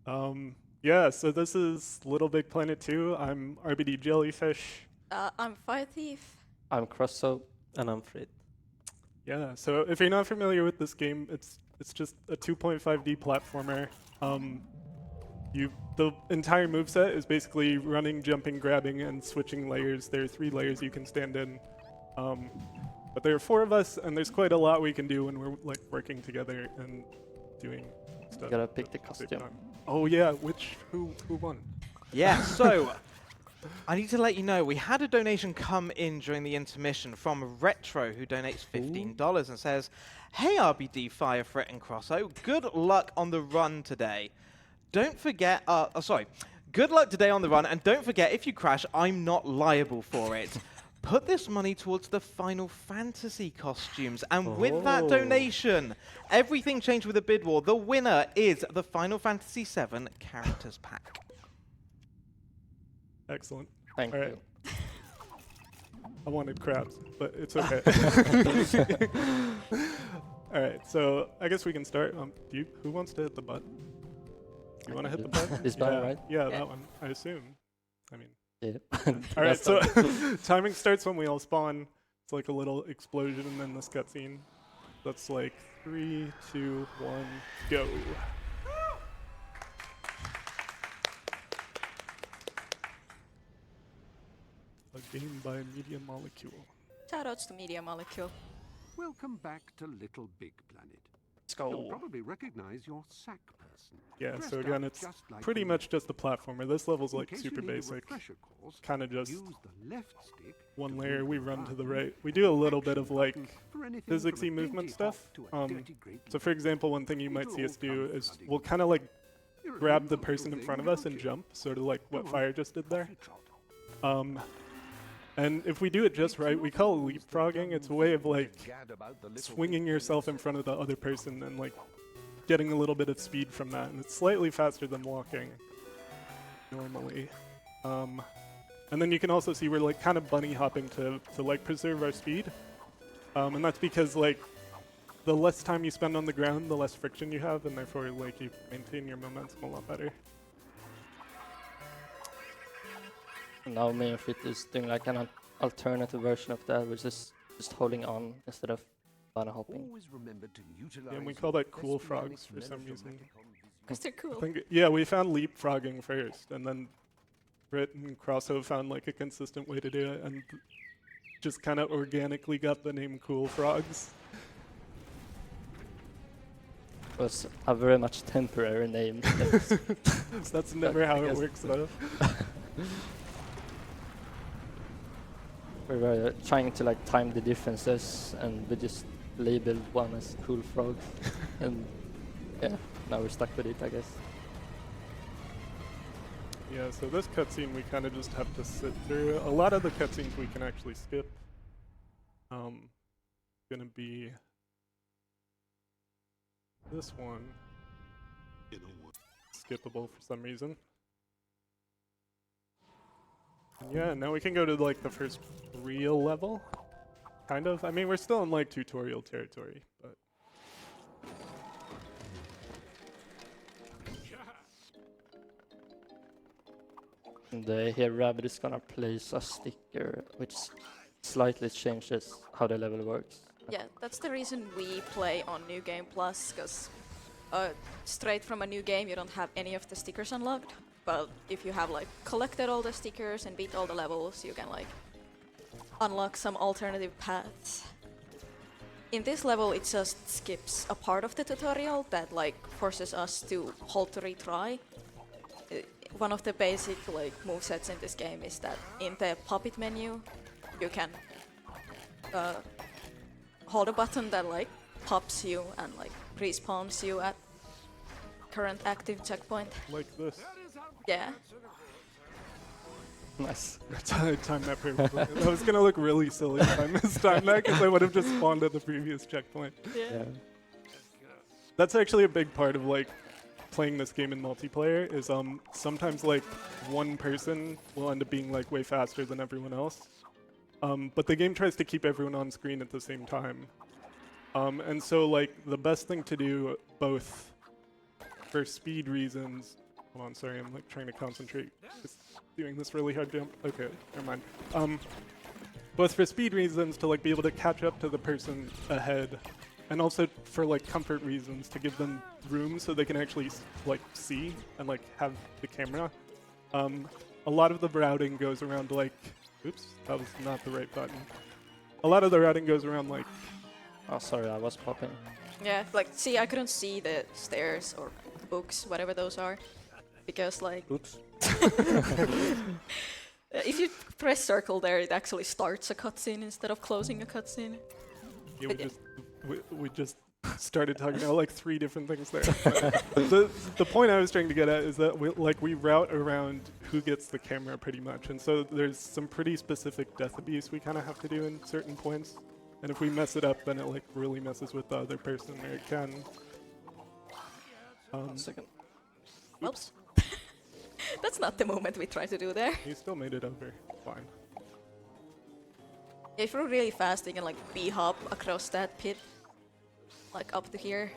Yeah, so this is LittleBigPlanet 2. I'm RBD Jellyfish. I'm Fire Thief. I'm Crosso. And I'm Fred. Yeah, so if you're not familiar with this game, it's just a 2.5D platformer. The entire moveset is basically running, jumping, grabbing, and switching layers. There are 3 layers you can stand in. But there are 4 of us, and there's quite a lot we can do when we're like working together and doing stuff. You gotta pick the costume. Oh yeah, who won? Yeah, so I need to let you know we had a donation come in during the intermission from Retro, who donates $15 and says, "Hey RBD, Fire, Fret, and Crosso, good luck on the run today. Don't forget, good luck today on the run, and don't forget, if you crash, I'm not liable for it. Put this money towards the Final Fantasy costumes." And with that donation, everything changed with the bid war. The winner is the Final Fantasy VII Characters Pack. Excellent. Thank All you. right. I wanted crabs, but it's okay. All right, so I guess we can start. Who wants to hit the button? You want to hit the button? This button, right? Yeah, that one. I assume. I mean. Yeah. All right, so timing starts when we all spawn. It's like a little explosion and then this cutscene. That's like 3, 2, 1, go. A game by Media Molecule. Shoutouts to Media Molecule. Welcome back to LittleBigPlanet. Let's You'll go. probably recognize your sack person. Yeah, dressed so again, up it's just like pretty the much just a platformer. This level's In like case super you need a basic. refresher course, Kind of just use the left stick one to layer, move we the run to the button, right. We do a little bit of action like button for anything from a physicsy movement dainty stuff. hop to a dirty great So for example, one thing you might see us do It'll is all come we'll flooding. kind of like You're a grab good the little person in thing, front of us aren't and you? jump, sort of like what Come on, Fire just did there. off you trot. And if we do it just right, we call it leapfrogging. It's a way of like swinging yourself in front of the other person and like getting a little bit of speed from that. And it's slightly faster than walking normally. And then you can also see we're like kind of bunny hopping to like preserve our speed. And that's because like the less time you spend on the ground, the less friction you have, and therefore like you maintain your momentum a lot better. Now me and Fred is doing like an alternative version of that, which is just holding on instead of banana hopping. Always remember to utilize Yeah, and we call that your cool best frogs mechanics for some reason. melodramatic on Because they're cool. I think, yeah, we found leapfrogging first, and then Britt and Crosso found like a consistent way to do it, and just kind of organically got the name Cool Frogs. It was a very much temporary name. That's never how I it guess. works, though. We were trying to like time the differences, and we just labeled one as Cool Frog, and yeah, now we're stuck with it, I guess. Yeah, so this cutscene we kind of just have to sit through. A lot of the cutscenes we can actually skip. Gonna be this one. Skippable for some reason. And yeah, now we can go to like the first real level. Kind of. I mean, we're still in like tutorial territory, but And here Rabbit is gonna place a sticker which slightly changes how the level works. Yeah, that's the reason we play on New Game Plus, because straight from a new game you don't have any of the stickers unlocked. But if you have like collected all the stickers and beat all the levels, you can like unlock some alternative paths. In this level, it just skips a part of the tutorial that like forces us to halt to retry. One of the basic like movesets in this game is that in the puppet menu, you can hold a button that like pops you and like respawns you at current active checkpoint. like this. Yeah. Nice. That's how I timed that perfectly. That was gonna look really silly if I mistimed that, because I would have just spawned at the previous checkpoint. Yeah. That's actually a big part of like playing this game in multiplayer. Is sometimes like one person will end up being like way faster than everyone else. But the game tries to keep everyone on screen at the same time. And so like the best thing to do, both for speed reasons Hold on, sorry, I'm like trying to concentrate. Just doing this really hard jump. Okay, never mind. Both for speed reasons to like be able to catch up to the person ahead, and also for like comfort reasons to give them room so they can actually like see and like have the camera. A lot of the routing goes around like, oops, that was not the right button. A lot of the routing goes around like, Oh, sorry, I was popping. Yeah, like, see, I couldn't see the stairs or books, whatever those are, because, like, Oops. if you press circle there, it actually starts a cutscene instead of closing a cutscene. yeah, But yeah. we just started talking about like 3 different things there. the point I was trying to get at is that we route around who gets the camera pretty much, and so there's some pretty specific death abuse we kind of have to do in certain points. And if we mess it up, then it like really messes with the other person, or it can. 1 second. Oops. That's not the moment we try to do there. You still made it over. Fine. If you're really fast, you can like B-hop across that pit, like up to here.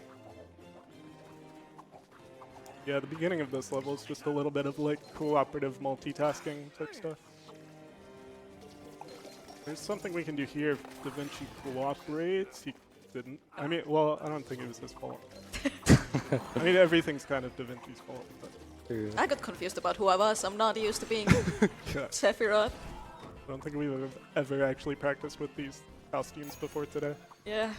Yeah, the beginning of this level is just a little bit of like cooperative multitasking type stuff. There's something we can do here if Da Vinci cooperates. He didn't. I mean, well, I don't think it was his fault. I mean, everything's kind of Da Vinci's fault, but I got confused about who I was. I'm not used to being yeah, Sephiroth. I don't think we've ever actually practiced with these costumes before today. Yeah.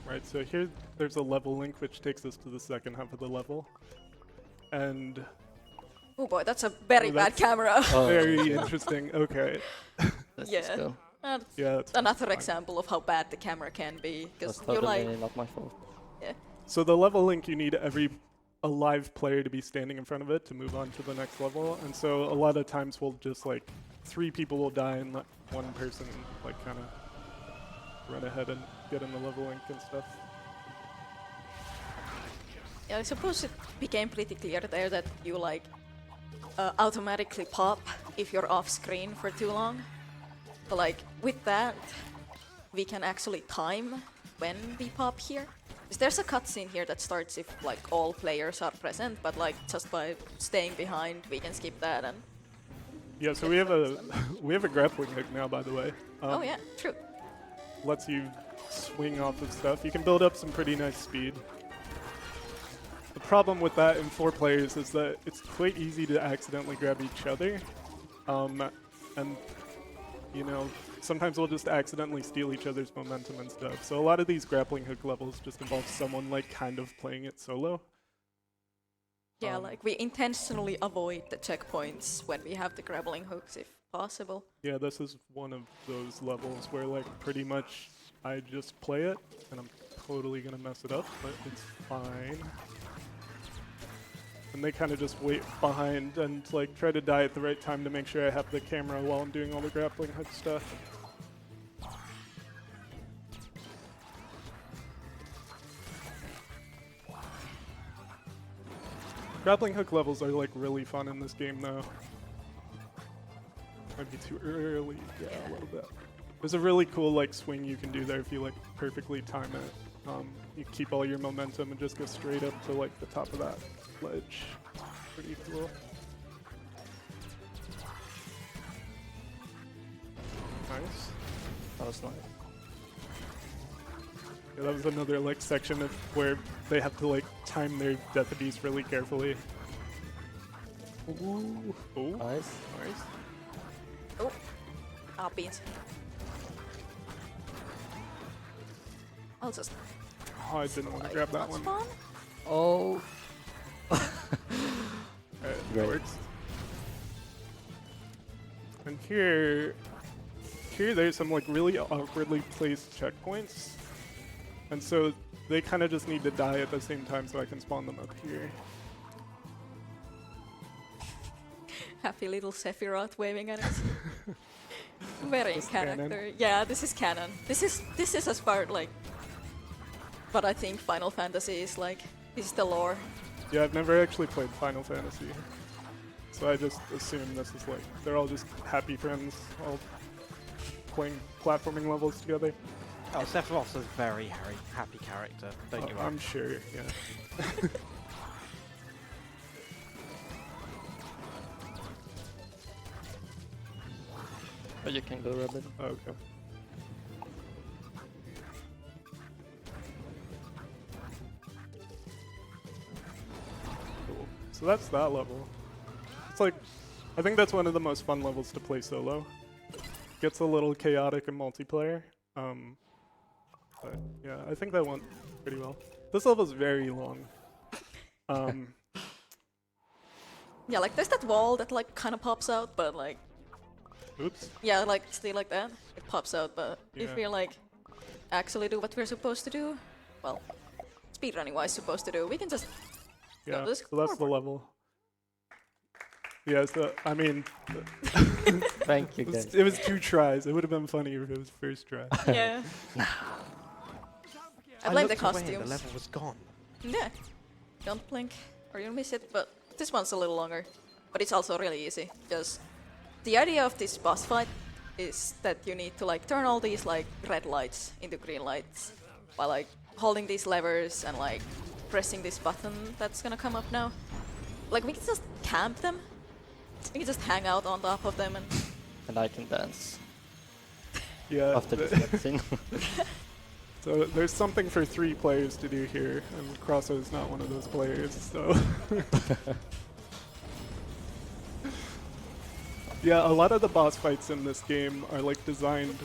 Right, so here there's a level link which takes us to the second half of the level. And Oh boy, that's a very Oh, bad that's- camera. Oh, very interesting. Okay. let's Yeah. just go. Yeah, that's Another fine. example of how bad the camera can be, because That's you're totally like, not my fault. yeah. So the level link, you need every alive player to be standing in front of it to move on to the next level. And so a lot of times we'll just like 3 people will die and let one person like kind of run ahead and get in the level link and stuff. Yeah, I suppose it became pretty clear there that you like automatically pop if you're off screen for too long. But like with that, we can actually time when we pop here. 'Cause there's a cutscene here that starts if like all players are present, but like just by staying behind, we can skip that and. Yeah, so we have a grappling hook now, by the way. Oh yeah, true. Lets you swing off of stuff. You can build up some pretty nice speed. The problem with that in 4 players is that it's quite easy to accidentally grab each other. And, you know, sometimes we'll just accidentally steal each other's momentum and stuff. So a lot of these grappling hook levels just involve someone, like, kind of playing it solo. Yeah, like we intentionally avoid the checkpoints when we have the grappling hooks if possible. Yeah, this is one of those levels where, like, pretty much I just play it, and I'm totally gonna mess it up, but it's fine. And they kind of just wait behind and like try to die at the right time to make sure I have the camera while I'm doing all the grappling hook stuff. Grappling hook levels are like really fun in this game though. Might be too early, yeah, a little bit. There's a really cool like swing you can do there if you like perfectly time it. You keep all your momentum and just go straight up to like the top of that ledge. Pretty cool. Nice. That was nice. Yeah, that was another like section of where they have to like time their death abuse really carefully. Ooh. Oh, Nice. nice. Oh, ah, beans. I'll just. Oh, I didn't want to grab that That's one. fun. Oh. Alright, that Great. works. And here there's some like really awkwardly placed checkpoints. And so they kind of just need to die at the same time so I can spawn them up here. Happy little Sephiroth waving at us. Very in This canon. character. Yeah, this is canon. This is as far like what I think Final Fantasy is like. This is the lore. Yeah, I've never actually played Final Fantasy. So I just assume this is like, they're all just happy friends, all playing platforming levels together. Oh, Sephiroth's a very happy character, don't you worry. I'm sure, yeah. But you can go Rabbit. Okay. Cool. So that's that level. It's like, I think that's one of the most fun levels to play solo. Gets a little chaotic in multiplayer. But yeah, I think that went pretty well. This level's very long. Yeah, like there's that wall that like kind of pops out, but like Oops. yeah, like stay like that, it pops out. But if Yeah. we like actually do what we're supposed to do, well, speedrunning wise supposed to do, we can just Yeah, this so that's the level. Yeah, so, I mean, Thank you, guys. it was 2 tries. It would have been funnier if it was first try. yeah. I blame the looked away, costumes. the level was gone. Yeah, don't blink or you'll miss it. But this one's a little longer, but it's also really easy. Just the idea of this boss fight is that you need to like turn all these like red lights into green lights by like holding these levers and like pressing this button that's gonna come up now. Like we can just camp them. We can just hang out on top of them and And I can dance Yeah. after this cutscene. So there's something for 3 players to do here, and Crosso is not one of those players, so... Yeah, a lot of the boss fights in this game are like designed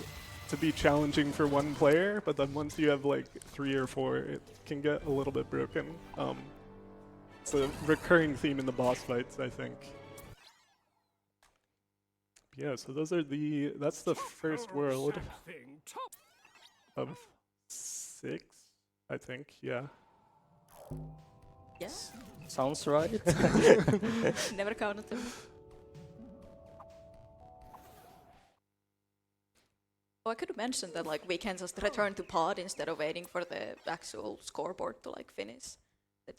to be challenging for 1 player, but then once you have like 3 or 4, it can get a little bit broken. It's a recurring theme in the boss fights, I think. Yeah, so that's the first world of 6, I think, yeah. yes, Sounds right. never counted them. Oh, I could have mentioned that like we can just return to pod instead of waiting for the actual scoreboard to like finish.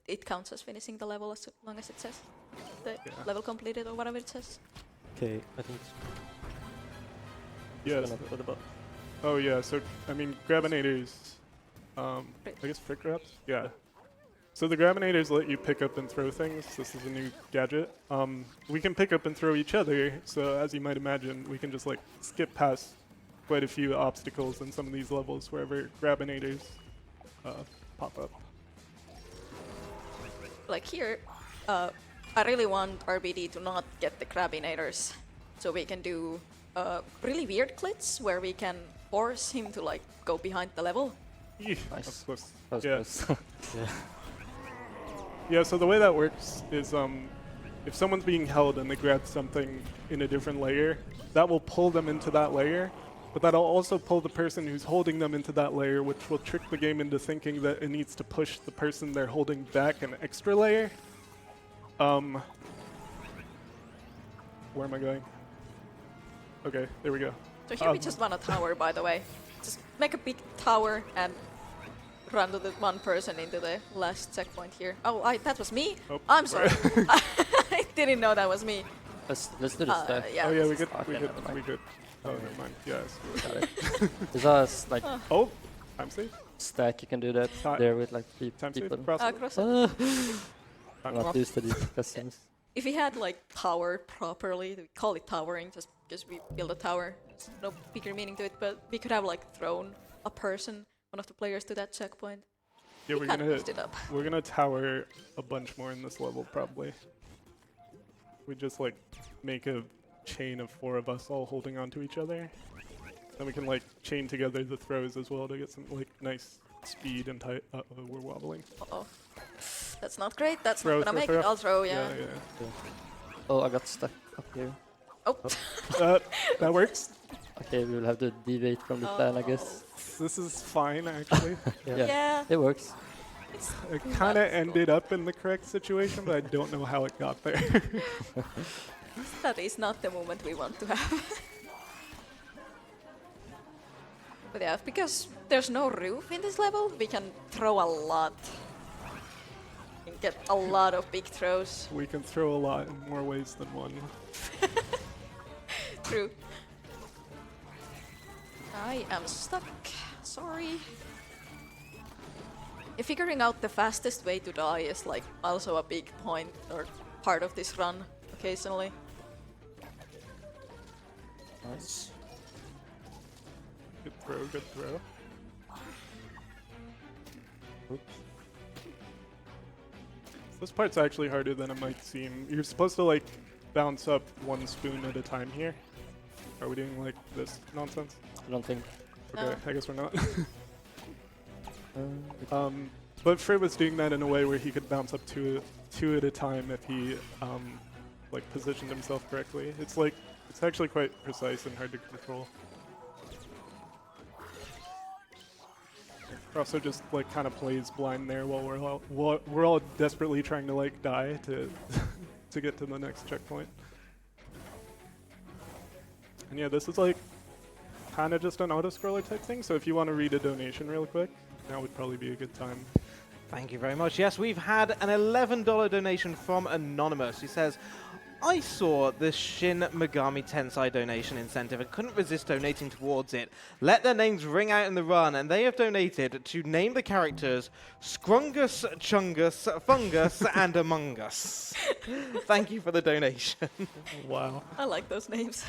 It counts as finishing the level as long as it says the level completed or whatever it says. Okay, I think Yes. what about Oh yeah, so I mean Grabinators, I guess frick grabs? Yeah. So the Grabinators let you pick up and throw things. This is a new gadget. We can pick up and throw each other, so as you might imagine, we can just like skip past quite a few obstacles in some of these levels wherever Grabinators pop up. Like here, I really want RBD to not get the Crabinators, so we can do really weird clits where we can force him to like go behind the level. Eeh, Nice. of course. That was Yeah. close. Yeah, so the way that works is if someone's being held and they grab something in a different layer, that will pull them into that layer, but that'll also pull the person who's holding them into that layer, which will trick the game into thinking that it needs to push the person they're holding back an extra layer. Where am I going? Okay, there we go. So here we just want a tower, by the way. Just make a big tower and run to the one person into the last checkpoint here. Oh, that was me? Oh, I'm sorry. I didn't know that was me. Let's do this stuff. Yeah. Oh yeah, we this could, is- we Okay, could, never mind. we could. Oh, never mind. Yes. Got it. There's a like Oh, time save. stack you can do that Ti- there with like Time save. people. Cross. cross I'm not used to these customs. If we had like tower properly, we call it towering just because we build a tower. There's no bigger meaning to it, but we could have like thrown a person, one of the players, to that checkpoint. Yeah, We we're kinda gonna messed it up. we're gonna tower a bunch more in this level probably. We just like make a chain of 4 of us all holding onto each other. Then we can like chain together the throws as well to get some like nice speed and tight. Uh-oh, we're wobbling. Uh-oh. That's not great. That's Throw, not gonna throw, make throw. it. I'll throw, yeah. Yeah. Oh, I got stuck up here. Oh. That works. Okay, we will have to deviate from the plan, I guess. This is fine actually. Yeah. It works. It's It kind of ended up in the correct situation, but I don't know how it got there. that is not the moment we want to have. But yeah, because there's no roof in this level, we can throw a lot. We can get a lot of big throws. We can throw a lot in more ways than one. True. I am stuck, sorry. Figuring out the fastest way to die is like also a big point or part of this run occasionally. Nice. Good throw, good throw. Oops. This part's actually harder than it might seem. You're supposed to like bounce up one spoon at a time here. Are we doing like this nonsense? I don't think. Okay, No. I guess we're not. Uh, But Fred was doing that in a way where he could bounce up two at a time if he like positioned himself correctly. It's like it's actually quite precise and hard to control. Also just like kind of plays blind there while we're all desperately trying to like die to to get to the next checkpoint. And yeah, this is like kind of just an auto-scroller type thing, so if you want to read a donation real quick, now would probably be a good time. Thank you very much. Yes, we've had an $11 donation from Anonymous. He says, I saw the Shin Megami Tensei donation incentive and couldn't resist donating towards it. Let their names ring out in the run, and they have donated to name the characters Scrungus, Chungus, Fungus, and Among Us. Thank you for the donation. Wow. I like those names.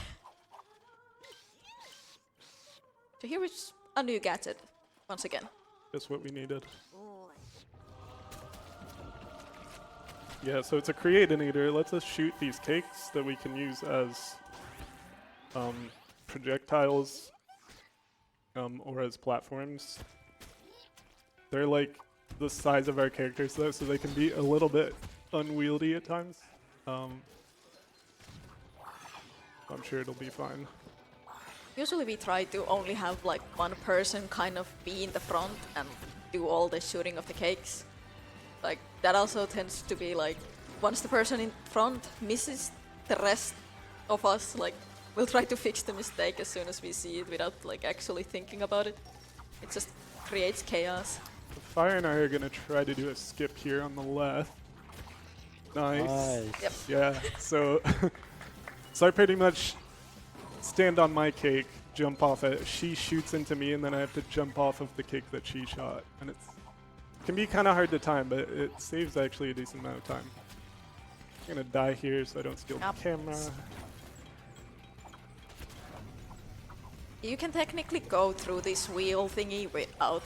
So here is a new gadget, once again. Just what we needed. Yeah, so it's a creatinator. It lets us shoot these cakes that we can use as projectiles or as platforms. They're like the size of our characters though, so they can be a little bit unwieldy at times. I'm sure it'll be fine. Usually we try to only have like one person kind of be in the front and do all the shooting of the cakes. Like that also tends to be like once the person in front misses, the rest of us like will try to fix the mistake as soon as we see it without like actually thinking about it. It just creates chaos. Fire and I are gonna try to do a skip here on the left. Nice. Nice. Yep. Yeah, so so I pretty much stand on my cake, jump off it, she shoots into me, and then I have to jump off of the cake that she shot. And it can be kind of hard to time, but it saves actually a decent amount of time. I'm gonna die here so I don't steal Yep. the camera. You can technically go through this wheel thingy without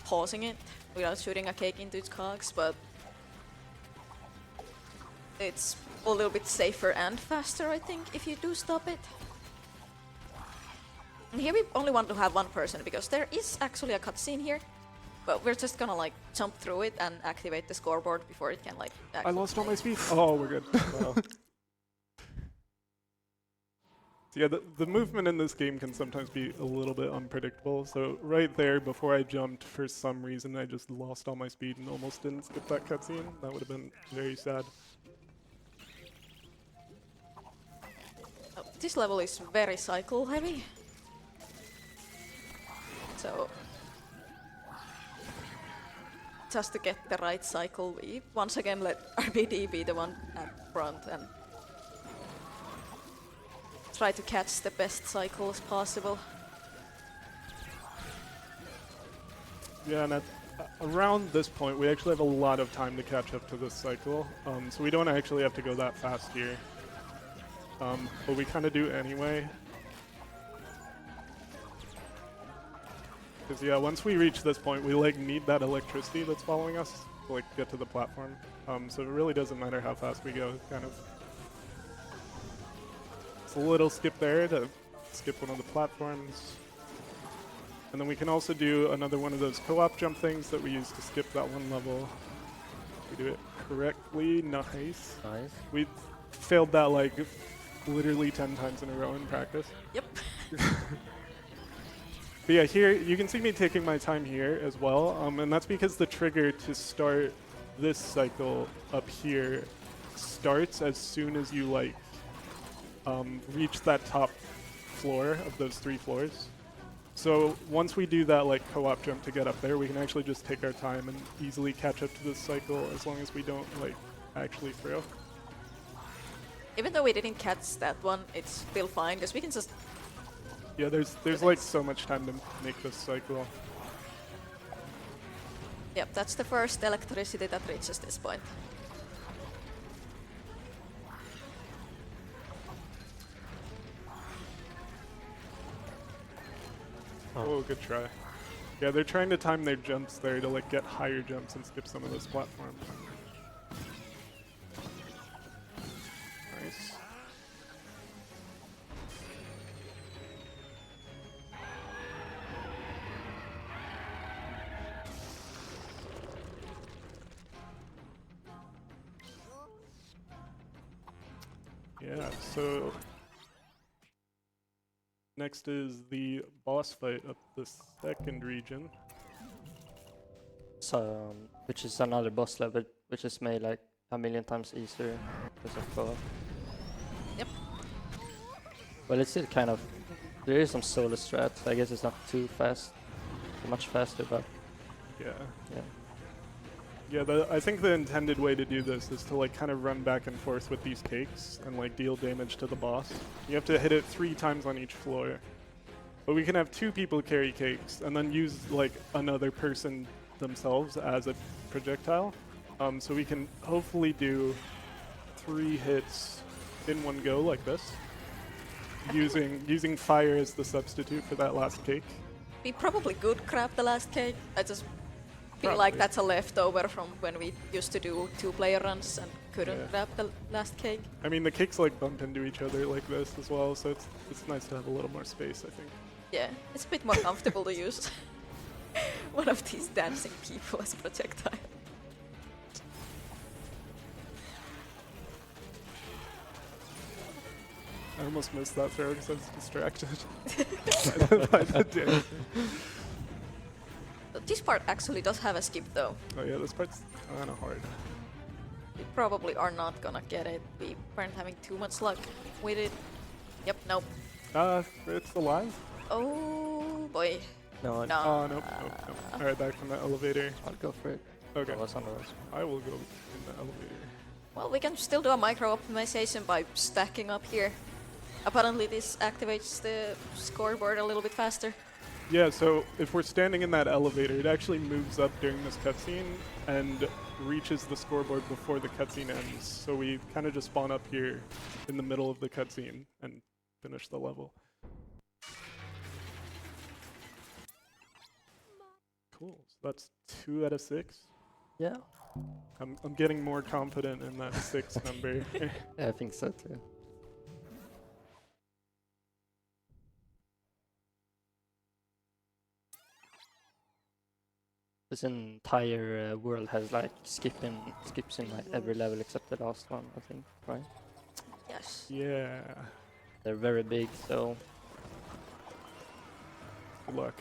pausing it, without shooting a cake into its cogs, but it's a little bit safer and faster, I think, if you do stop it. And here we only want to have one person, because there is actually a cutscene here, but we're just gonna like jump through it and activate the scoreboard before it can like I lost all my speed. Oh, we're good. Well, So yeah, the movement in this game can sometimes be a little bit unpredictable. So right there, before I jumped, for some reason, I just lost all my speed and almost didn't skip that cutscene. That would have been very sad. Oh, this level is very cycle heavy. So just to get the right cycle, we once again let RBD be the one at front and try to catch the best cycles possible. Yeah, and around this point, we actually have a lot of time to catch up to this cycle. So we don't actually have to go that fast here. But we kind of do anyway. Because yeah, once we reach this point, we like need that electricity that's following us to like get to the platform. So it really doesn't matter how fast we go, kind of. It's a little skip there to skip one of the platforms. And then we can also do another one of those co-op jump things that we use to skip that one level. We do it correctly, nice. nice. We failed that like literally 10 times in a row in practice. Yep. But yeah, here you can see me taking my time here as well, and that's because the trigger to start this cycle up here starts as soon as you like reach that top floor of those 3 floors. So once we do that like co-op jump to get up there, we can actually just take our time and easily catch up to this cycle as long as we don't like actually fail. Even though we didn't catch that one, it's still fine because we can just Yeah, there's like so much time to make this cycle. Yep, that's the first electricity that reaches this point. Oh, good try. Yeah, they're trying to time their jumps there to like get higher jumps and skip some of those platforms. Nice. Yeah, so next is the boss fight up the second region. So, which is another boss level, which is made like a million times easier because of co-op. Yep. Well, it's still kind of, there is some solo strats. I guess it's not too fast, much faster, but Yeah. yeah. Yeah, I think the intended way to do this is to like kind of run back and forth with these cakes and like deal damage to the boss. You have to hit it 3 times on each floor. But we can have 2 people carry cakes and then use like another person themselves as a projectile. So we can hopefully do 3 hits in one go like this, using fire as the substitute for that last cake. We probably could grab the last cake. I just feel Probably. like that's a leftover from when we used to do 2-player runs and couldn't Yeah. grab the last cake. I mean, the cakes like bump into each other like this as well, so it's nice to have a little more space, I think. Yeah, it's a bit more comfortable to use one of these dancing people as projectile. I almost missed that throw because I was distracted by the dance. This part actually does have a skip though. Oh yeah, this part's kind of hard. We probably are not gonna get it. We weren't having too much luck with it. Yep, nope. It's alive? Oh boy. No, No. Oh, nope. Alright, back from the elevator. I'll go for it. Okay, I was on the rest. I will go in the elevator. Well, we can still do a micro optimization by stacking up here. Apparently this activates the scoreboard a little bit faster. Yeah, so if we're standing in that elevator, it actually moves up during this cutscene and reaches the scoreboard before the cutscene ends. So we kind of just spawn up here in the middle of the cutscene and finish the level. Cool. So that's 2 out of 6. Yeah. I'm getting more confident in that 6 number. Yeah, I think so too. This entire world has like skips in like every level except the last one, I think, right? Yes. Yeah. They're very big, so Good luck.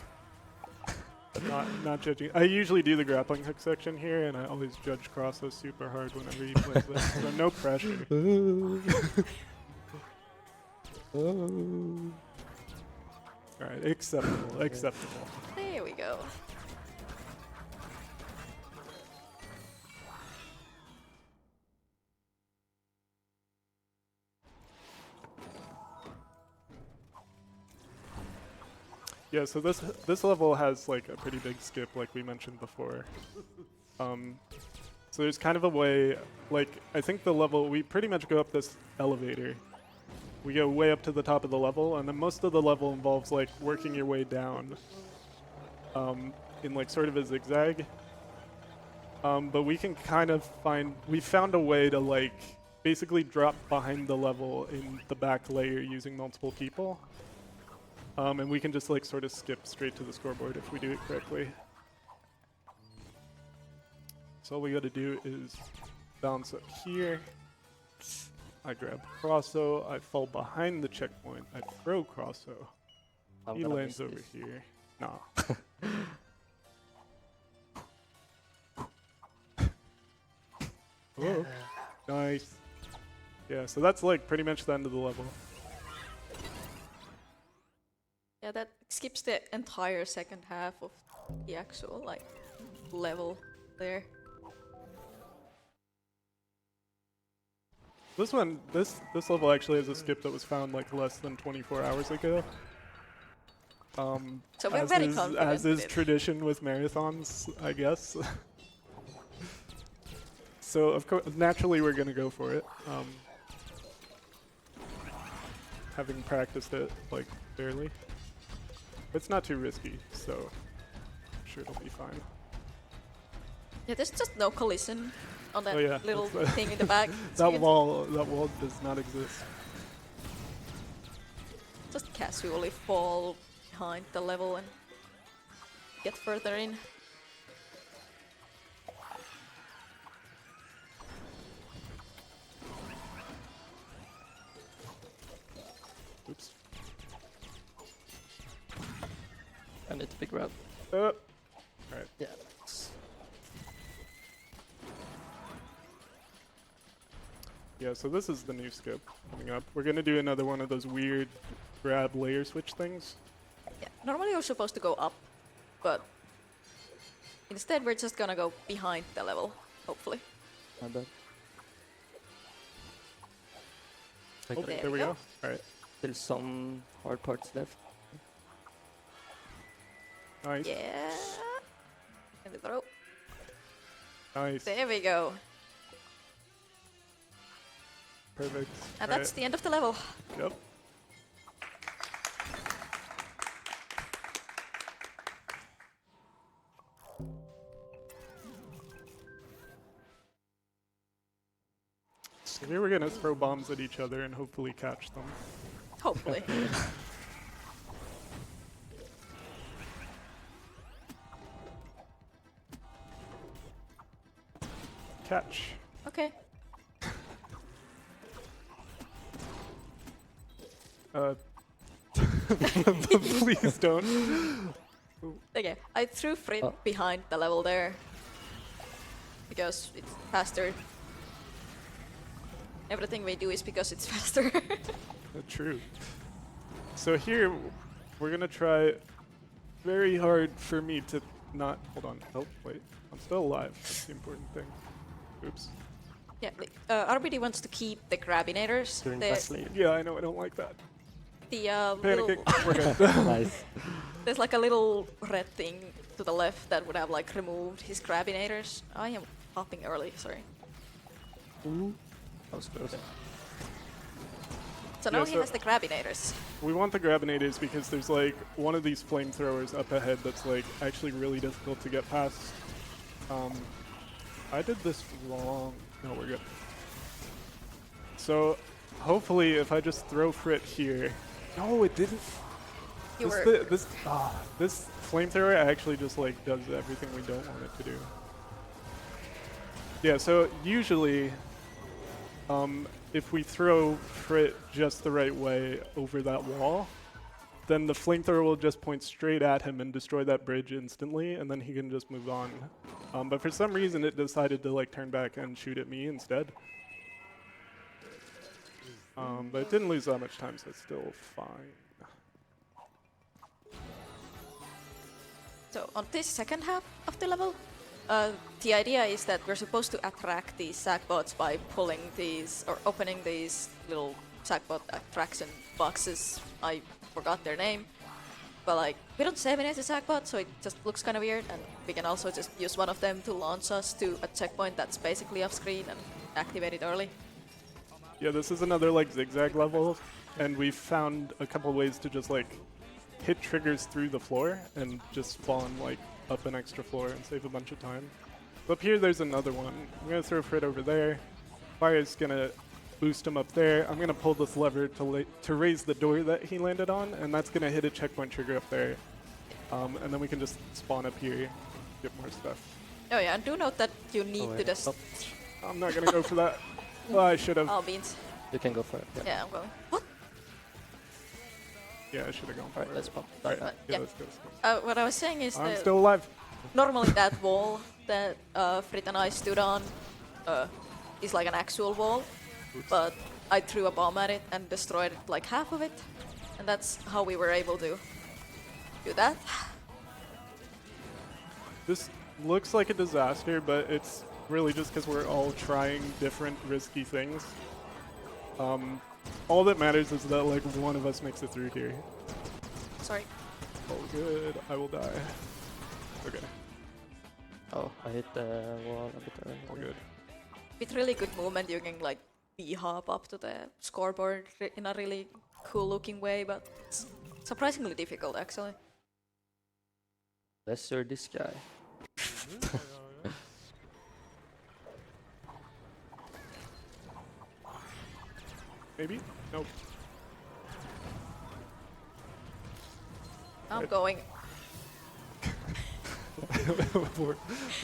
Not judging. I usually do the grappling hook section here, and I always judge Crosso super hard whenever he plays this. So no pressure. Alright, acceptable, acceptable. There we go. Yeah, so this level has like a pretty big skip, like we mentioned before. So there's kind of a way, like I think the level, we pretty much go up this elevator. We go way up to the top of the level, and then most of the level involves like working your way down in like sort of a zigzag. But we can kind of we found a way to like basically drop behind the level in the back layer using multiple people. And we can just like sort of skip straight to the scoreboard if we do it correctly. So all we gotta do is bounce up here. I grab Crosso, I fall behind the checkpoint, I throw Crosso. I'm He gonna lands miss over this. here. Nah. Oh, nice. Yeah, so that's like pretty much the end of the level. Yeah, that skips the entire second half of the actual like level there. This one, this level actually has a skip that was found like less than 24 hours ago. So we're very confident as is with it. tradition with marathons, I guess. So of course, naturally, we're gonna go for it. Having practiced it like barely, it's not too risky, so I'm sure it'll be fine. Yeah, there's just no collision on that Oh yeah, little that's thing in the back. So that you wall does not exist. just casually fall behind the level and get further in. Oops. I need to be grabbed. Alright. Yeah. Yeah, so this is the new skip coming up. We're gonna do another one of those weird grab layer switch things. Yeah, normally you're supposed to go up, but instead we're just gonna go behind the level, hopefully. My bad. Oh, There there we we go. go. Alright, Still some hard parts left. nice, Yeah. And the throw. nice, There we go. perfect. And that's the end of the level. Yep. So here we're gonna throw bombs at each other and hopefully catch them. Hopefully. Catch. Okay. Please don't. Okay. I threw Frit Oh. behind the level there. Because it's faster. Everything we do is because it's faster. True. So here, we're gonna try very hard for me to not. Hold on. Oh, wait. I'm still alive. That's the important thing. Oops. Yeah, RBD wants to keep the grabinators. During The, Wesley. Yeah, I know. I don't like that. the Panicking. little, We're good. Nice. there's like a little red thing to the left that would have like removed his grabinators. I am hopping early, sorry. Ooh. That was close. So now Yeah, he so- has the grabinators. We want the grabinators because there's like one of these flamethrowers up ahead that's like actually really difficult to get past. I did this wrong. No, we're good. So hopefully if I just throw Frit here. No, it didn't. You This, were this flamethrower actually just like does everything we don't want it to do. Yeah, so usually if we throw Frit just the right way over that wall, then the flamethrower will just point straight at him and destroy that bridge instantly, and then he can just move on. But for some reason it decided to like turn back and shoot at me instead. But it didn't lose that much time, so it's still fine. So on this second half of the level, the idea is that we're supposed to attract these sackbots by pulling these or opening these little sackbot attraction boxes. I forgot their name, but like we don't save any as a sackbot, so it just looks kind of weird. And we can also just use one of them to launch us to a checkpoint that's basically off screen and activate it early. Yeah, this is another like zigzag level, and we found a couple ways to just like hit triggers through the floor and just spawn like up an extra floor and save a bunch of time. So up here there's another one. I'm gonna throw Frit over there. Fire's gonna boost him up there. I'm gonna pull this lever to raise the door that he landed on, and that's gonna hit a checkpoint trigger up there. And then we can just spawn up here, get more stuff. Oh yeah, and do note that you need to wait. just. Oh. I'm not gonna go for that. Oh, I should have. Oh, beans. You can go for it. Yeah. Yeah, I'm going. What? Yeah, I should have gone for Alright, it. let's pop. Alright, Yeah. yeah, let's go. Let's go. What I was saying is I'm that still alive. normally that wall that Frit and I stood on is like an actual wall, but I threw a bomb at it and destroyed like half of it, and that's how we were able to do that. This looks like a disaster, but it's really just because we're all trying different risky things. All that matters is that like one of us makes it through here. Sorry. Oh, good. I will die. Okay, Oh, I hit the wall a bit early. all good. with really good movement, you can like b-hop up to the scoreboard in a really cool-looking way, but it's surprisingly difficult actually. Lesser this guy. Maybe? Nope. I'm Right. going.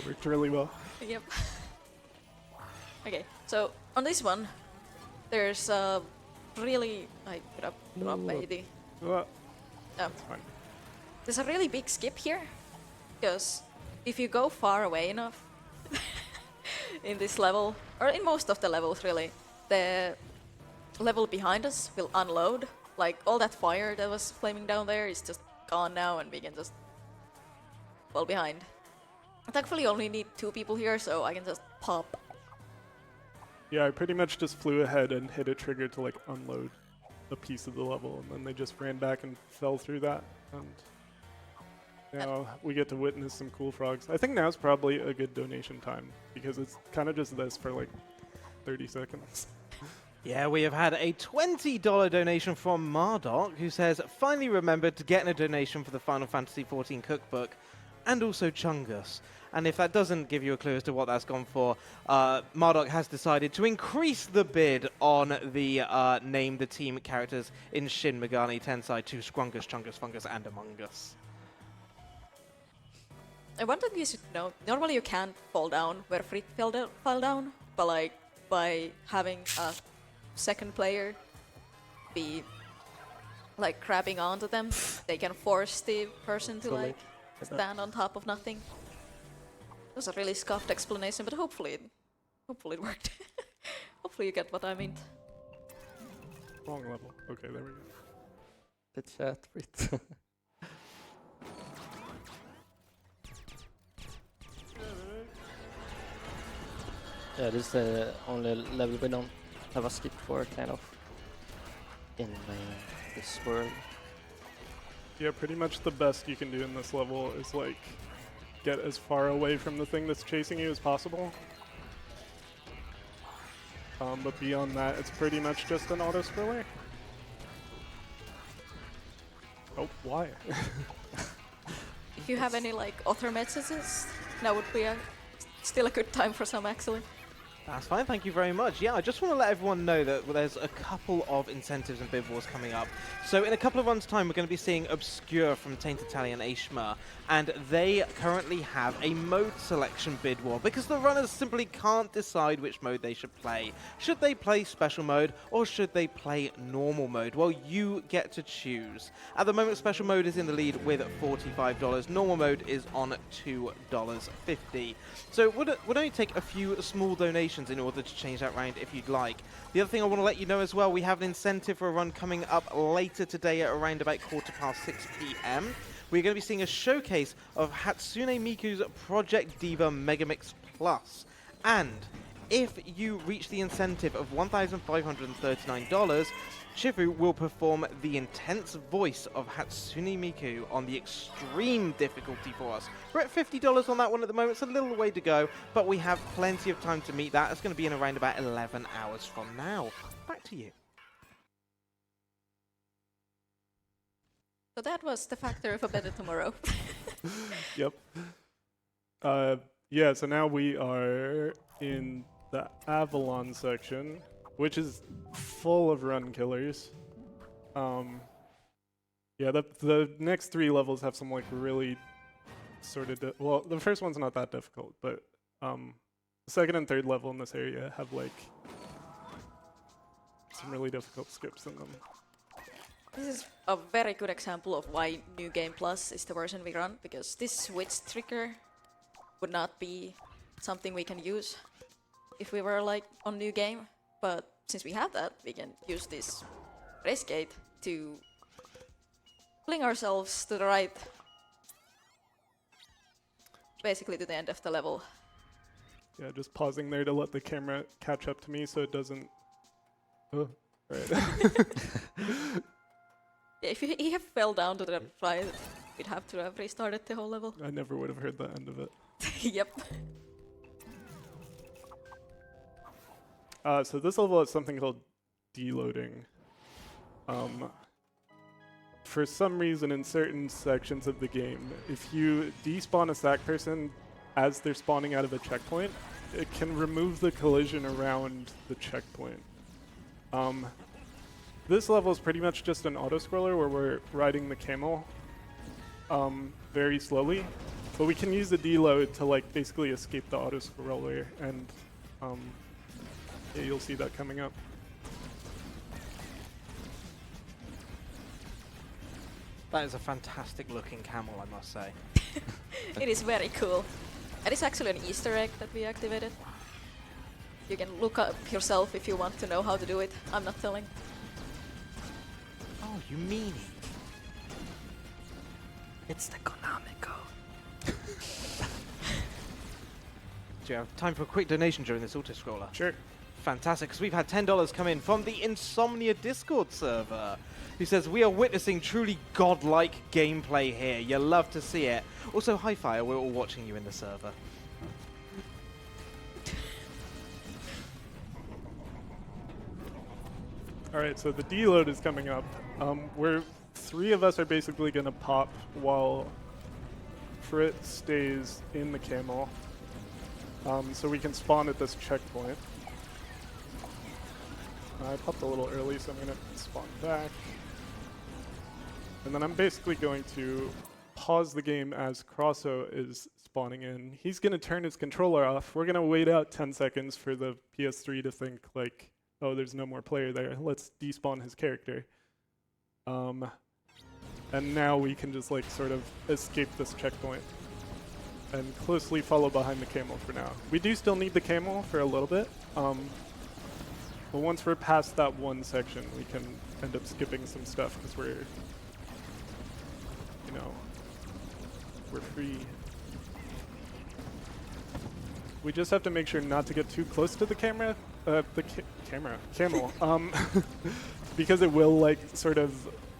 Worked really well. Yep. Okay, so on this one, there's a really I put up maybe. Well, Oh, fine. there's a really big skip here, because if you go far away enough in this level, or in most of the levels really, the level behind us will unload. Like all that fire that was flaming down there is just gone now, and we can just fall behind. I thankfully only need 2 people here, so I can just pop. Yeah, I pretty much just flew ahead and hit a trigger to like unload a piece of the level, and then they just ran back and fell through that. And now we get to witness some cool frogs. I think now's probably a good donation time because it's kind of just this for like 30 seconds. Yeah, we have had a $20 donation from Mardok, who says, finally remembered to get in a donation for the Final Fantasy XIV cookbook, and also Chungus. And if that doesn't give you a clue as to what that's gone for, Mardok has decided to increase the bid on the name the team characters in Shin Megami Tensei to Scrungus, Chungus, Fungus, and Among Us. One thing you should know, normally you can't fall down where Frit fell down, but like by having a second player be like grabbing onto them, they can force the person to Totally. like stand on top of nothing. It was a really scuffed explanation, but hopefully it worked. Hopefully you get what I meant. Wrong level. Okay, there we go. The chat bit. Yeah, this is the only level we don't have a skip for, kind of, in this world. Yeah, pretty much the best you can do in this level is like get as far away from the thing that's chasing you as possible. But beyond that, it's pretty much just an auto-scroller. Oh, why? If you have any like author messages, that would be still a good time for some actually. That's fine, thank you very much. Yeah, I just want to let everyone know that there's a couple of incentives and bid wars coming up. So in a couple of months' time, we're going to be seeing Obscure from Tainted Tally and Ashma, and they currently have a mode selection bid war because the runners simply can't decide which mode they should play. Should they play special mode or should they play normal mode? Well, you get to choose. At the moment, special mode is in the lead with $45. Normal mode is on $2.50. So it would only take a few small donations in order to change that round if you'd like. The other thing I want to let you know as well, we have an incentive for a run coming up later today at around about 6:15 p.m. We're going to be seeing a showcase of Hatsune Miku's Project Diva Megamix Plus. And if you reach the incentive of $1,539, Shifu will perform the intense voice of Hatsune Miku on the extreme difficulty for us. We're at $50 on that one at the moment. It's a little way to go, but we have plenty of time to meet that. It's going to be in around about 11 hours from now. Back to you. So that was the factor of a better tomorrow. Yep. Yeah, so now we are in the Avalon section, which is full of run killers. Yeah, the next 3 levels have some like really sort of well, the first one's not that difficult, but the second and third level in this area have like some really difficult skips in them. This is a very good example of why New Game Plus is the version we run, because this switch trigger would not be something we can use if we were like on New Game, but since we have that, we can use this race gate to fling ourselves to the right, basically to the end of the level. Yeah, just pausing there to let the camera catch up to me so it doesn't... Oh, right. Yeah, if he have fell down to the right, we'd have to have restarted the whole level. I never would have heard the end of it. Yep. So this level has something called deloading. For some reason, in certain sections of the game, if you despawn a sack person as they're spawning out of a checkpoint, it can remove the collision around the checkpoint. This level is pretty much just an auto-scroller where we're riding the camel very slowly, but we can use the deload to like basically escape the auto-scroller, and yeah, you'll see that coming up. That is a fantastic looking camel, I must say. It is very cool. And it's actually an Easter egg that we activated. You can look up yourself if you want to know how to do it. I'm not telling. Oh, you mean it? It's the Konami code. Do you have time for a quick donation during this auto-scroller? Sure. Fantastic, because we've had $10 come in from the Insomnia Discord server, who says, we are witnessing truly godlike gameplay here. You love to see it. Also, hi Fire, we're all watching you in the server. Alright, so the deload is coming up. Where 3 of us are basically going to pop while Frit stays in the camel. So we can spawn at this checkpoint. I popped a little early, so I'm going to spawn back. And then I'm basically going to pause the game as Crosso is spawning in. He's going to turn his controller off. We're going to wait out 10 seconds for the PS3 to think like, oh, there's no more player there. Let's despawn his character. And now we can just like sort of escape this checkpoint and closely follow behind the camel for now. We do still need the camel for a little bit. But once we're past that one section, we can end up skipping some stuff because we're, you know, we're free. We just have to make sure not to get too close to the camera, camel, because it will like sort of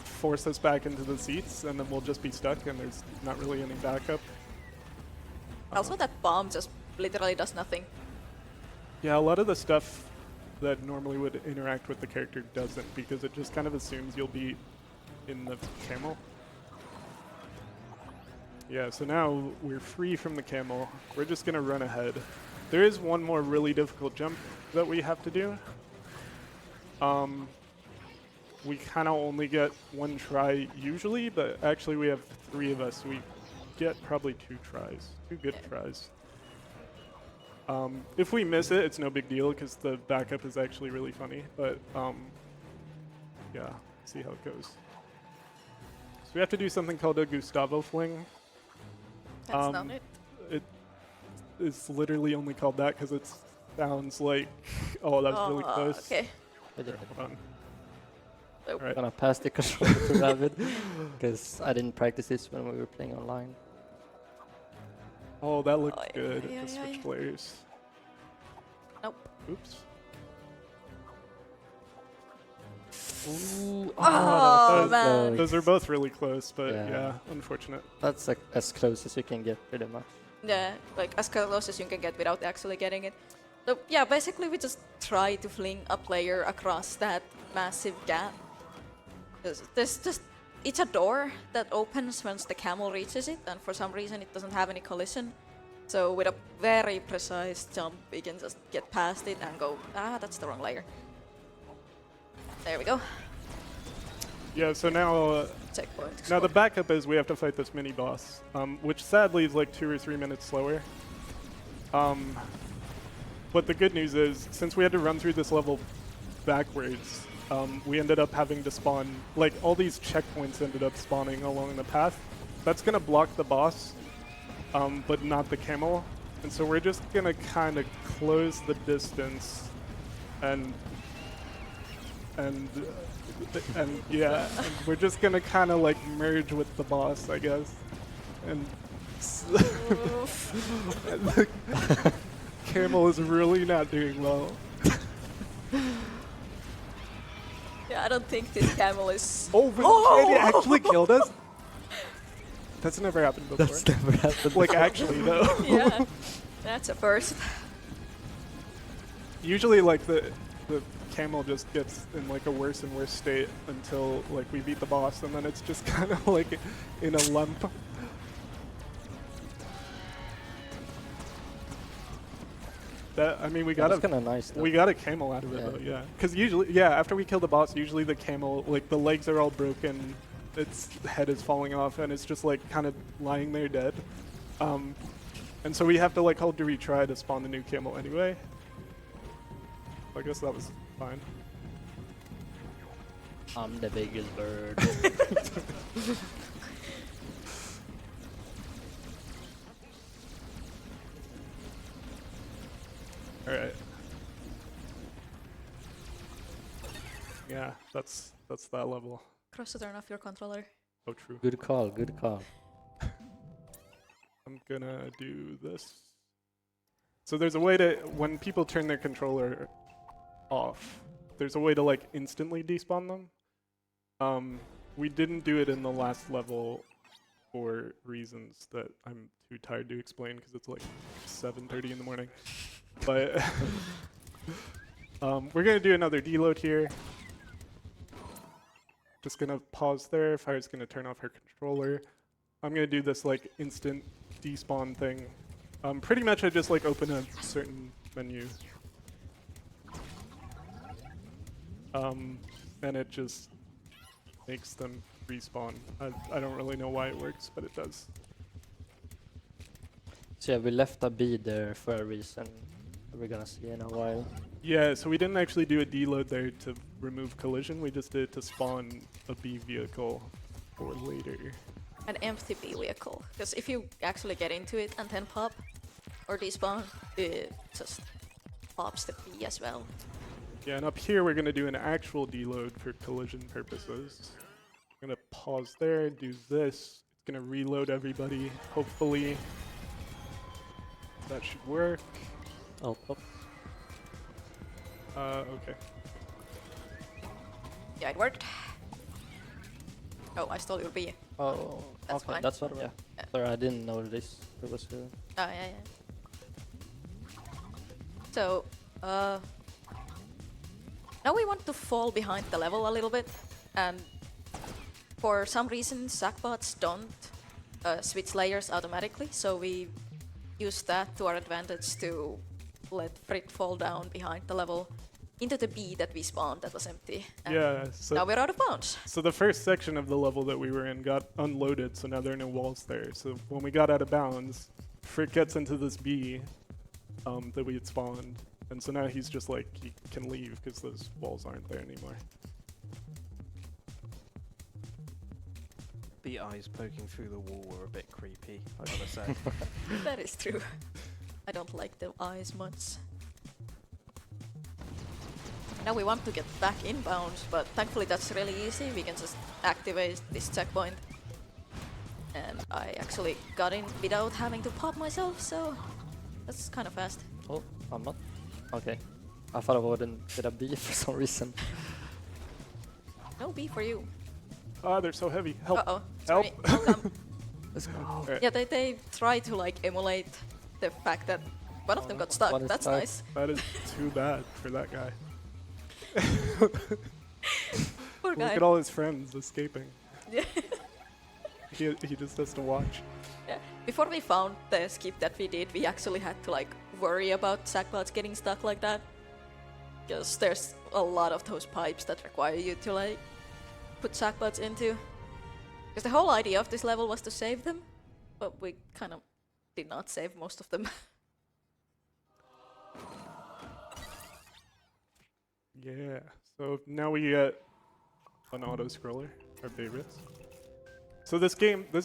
force us back into the seats, and then we'll just be stuck, and there's not really any backup. Also, that bomb just literally does nothing. Yeah, a lot of the stuff that normally would interact with the character doesn't, because it just kind of assumes you'll be in the camel. Yeah, so now we're free from the camel. We're just gonna run ahead. There is one more really difficult jump that we have to do. We kind of only get one try usually, but actually we have 3 of us, so we get probably 2 tries, 2 good tries. If we miss it, it's no big deal because the backup is actually really funny, but yeah, see how it goes. So we have to do something called a Gustavo fling. That's not it. It is literally only called that because it sounds like, oh, that was really close. Okay. Hold on. Nope. Right. I'm gonna pass the controller to David because I didn't practice this when we were playing online. Oh, that looks Ay, good ay, to ay, switch ay. players. Nope. Oops. Ooh, Oh, that man. Those are both really close, but Yeah. yeah, unfortunate. That's like as close as you can get, pretty much. Yeah, like as close as you can get without actually getting it. So yeah, basically we just try to fling a player across that massive gap. There's just, it's a door that opens once the camel reaches it, and for some reason it doesn't have any collision. So with a very precise jump, we can just get past it and go, that's the wrong layer. There we go. Yeah, so now Checkpoint. now the backup is we have to fight this mini boss, which sadly is like 2 or 3 minutes slower. But the good news is, since we had to run through this level backwards, we ended up having to spawn, like all these checkpoints ended up spawning along the path. That's gonna block the boss, but not the camel. And so we're just gonna kind of close the distance and yeah, and we're just gonna kind of like merge with the boss, I guess. And the camel is really not doing well. Yeah, I don't think this camel is... Oh, but it actually killed us? That's never happened before. That's never happened. Like, actually, though. Yeah, that's a first. Usually, like the camel just gets in like a worse and worse state until like we beat the boss, and then it's just kind of like in a lump. That I mean, we got That's kind of nice. Though. we got a camel out of it Yeah. though, yeah. Because usually, yeah, after we kill the boss, usually the camel, like the legs are all broken, its head is falling off, and it's just like kind of lying there dead. And so we have to like hold to retry to spawn the new camel anyway. I guess that was fine. I'm the biggest bird. All right. Yeah, that's that level. Cross to turn off your controller. Oh, true. Good call. Good call. I'm gonna do this. So there's a way to, when people turn their controller off, there's a way to like instantly despawn them. We didn't do it in the last level for reasons that I'm too tired to explain because it's like 7:30 in the morning. But we're gonna do another deload here. Just gonna pause there. Fire's gonna turn off her controller. I'm gonna do this like instant despawn thing. Pretty much I just like open a certain menu. And it just makes them respawn. I don't really know why it works, but it does. So yeah, we left a bee there for a reason. We're gonna see in a while. Yeah, so we didn't actually do a deload there to remove collision. We just did it to spawn a bee vehicle for later. An empty bee vehicle. Because if you actually get into it and then pop or despawn, it just pops the bee as well. Yeah, and up here we're gonna do an actual deload for collision purposes. I'm gonna pause there, do this. It's gonna reload everybody. Hopefully that should work. Oh, oh. Okay. Yeah, it worked. Oh, I stole your bee. Oh, That's okay. fine. That's what. Yeah. Yeah. Sorry, I didn't know this. It was. Oh, yeah. So, now we want to fall behind the level a little bit, and for some reason, sackbots don't switch layers automatically, so we use that to our advantage to let Frit fall down behind the level into the bee that we spawned that was empty. And Yeah, so now we're out of bounds. So the first section of the level that we were in got unloaded, so now there are no walls there. So when we got out of bounds, Frick gets into this bee that we had spawned, and so now he's just like, he can leave because those walls aren't there anymore. The eyes poking through the wall were a bit creepy, I gotta say. That is true. I don't like the eyes much. Now we want to get back inbound, but thankfully that's really easy. We can just activate this checkpoint. And I actually got in without having to pop myself, so that's kind of fast. Oh, I'm not. Okay. I thought I wouldn't get a bee for some reason. No B for you. Ah, they're so heavy. Help. Uh-oh. Help. Sorry. I'll come. Let's go. Alright. Yeah, they try to like emulate the fact that one of them got stuck. One is That's stuck. nice. That is too bad for that guy. Poor Look guy. at all his friends escaping. Yeah. He just has to watch. Yeah. Before we found the skip that we did, we actually had to like worry about sackbots getting stuck like that. Because there's a lot of those pipes that require you to like put sackbots into. Because the whole idea of this level was to save them, but we kind of did not save most of them. Yeah. So now we get an auto-scroller, our favorites. So this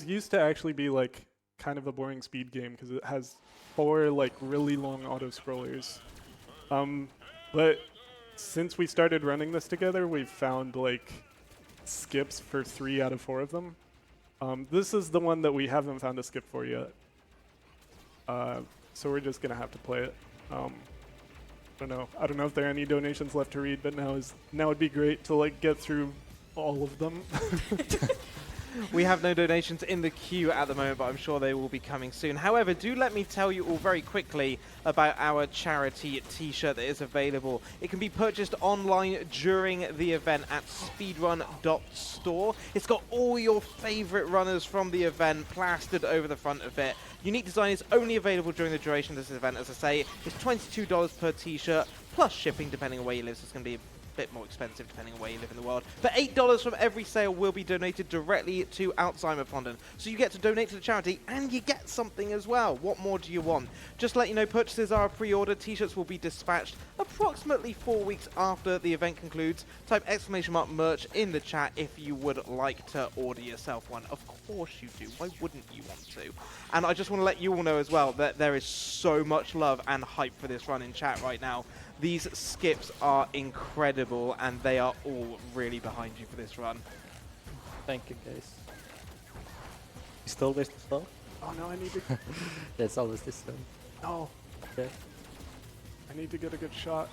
used to actually be like kind of a boring speed game because it has 4 like really long auto-scrollers. But since we started running this together, we've found like skips for 3 out of 4 of them. This is the one that we haven't found a skip for yet. So we're just gonna have to play it. I don't know if there are any donations left to read, but now would be great to like get through all of them. We have no donations in the queue at the moment, but I'm sure they will be coming soon. However, do let me tell you all very quickly about our charity t-shirt that is available. It can be purchased online during the event at speedrun.store. It's got all your favorite runners from the event plastered over the front of it. Unique design is only available during the duration of this event. As I say, it's $22 per t-shirt, plus shipping depending on where you live, so it's going to be bit more expensive depending on where you live in the world. But $8 from every sale will be donated directly to Alzheimer Fondant. So you get to donate to the charity and you get something as well. What more do you want? Just to let you know, purchases are pre-order. T-shirts will be dispatched approximately 4 weeks after the event concludes. Type !merch in the chat if you would like to order yourself one. Of course you do. Why wouldn't you want to? And I just want to let you all know as well that there is so much love and hype for this run in chat right now. These skips are incredible, and they are all really behind you for this run. Thank you, guys. You stole this as well? Oh no, I need to. It's always this one. No, Okay. I need to get a good shot.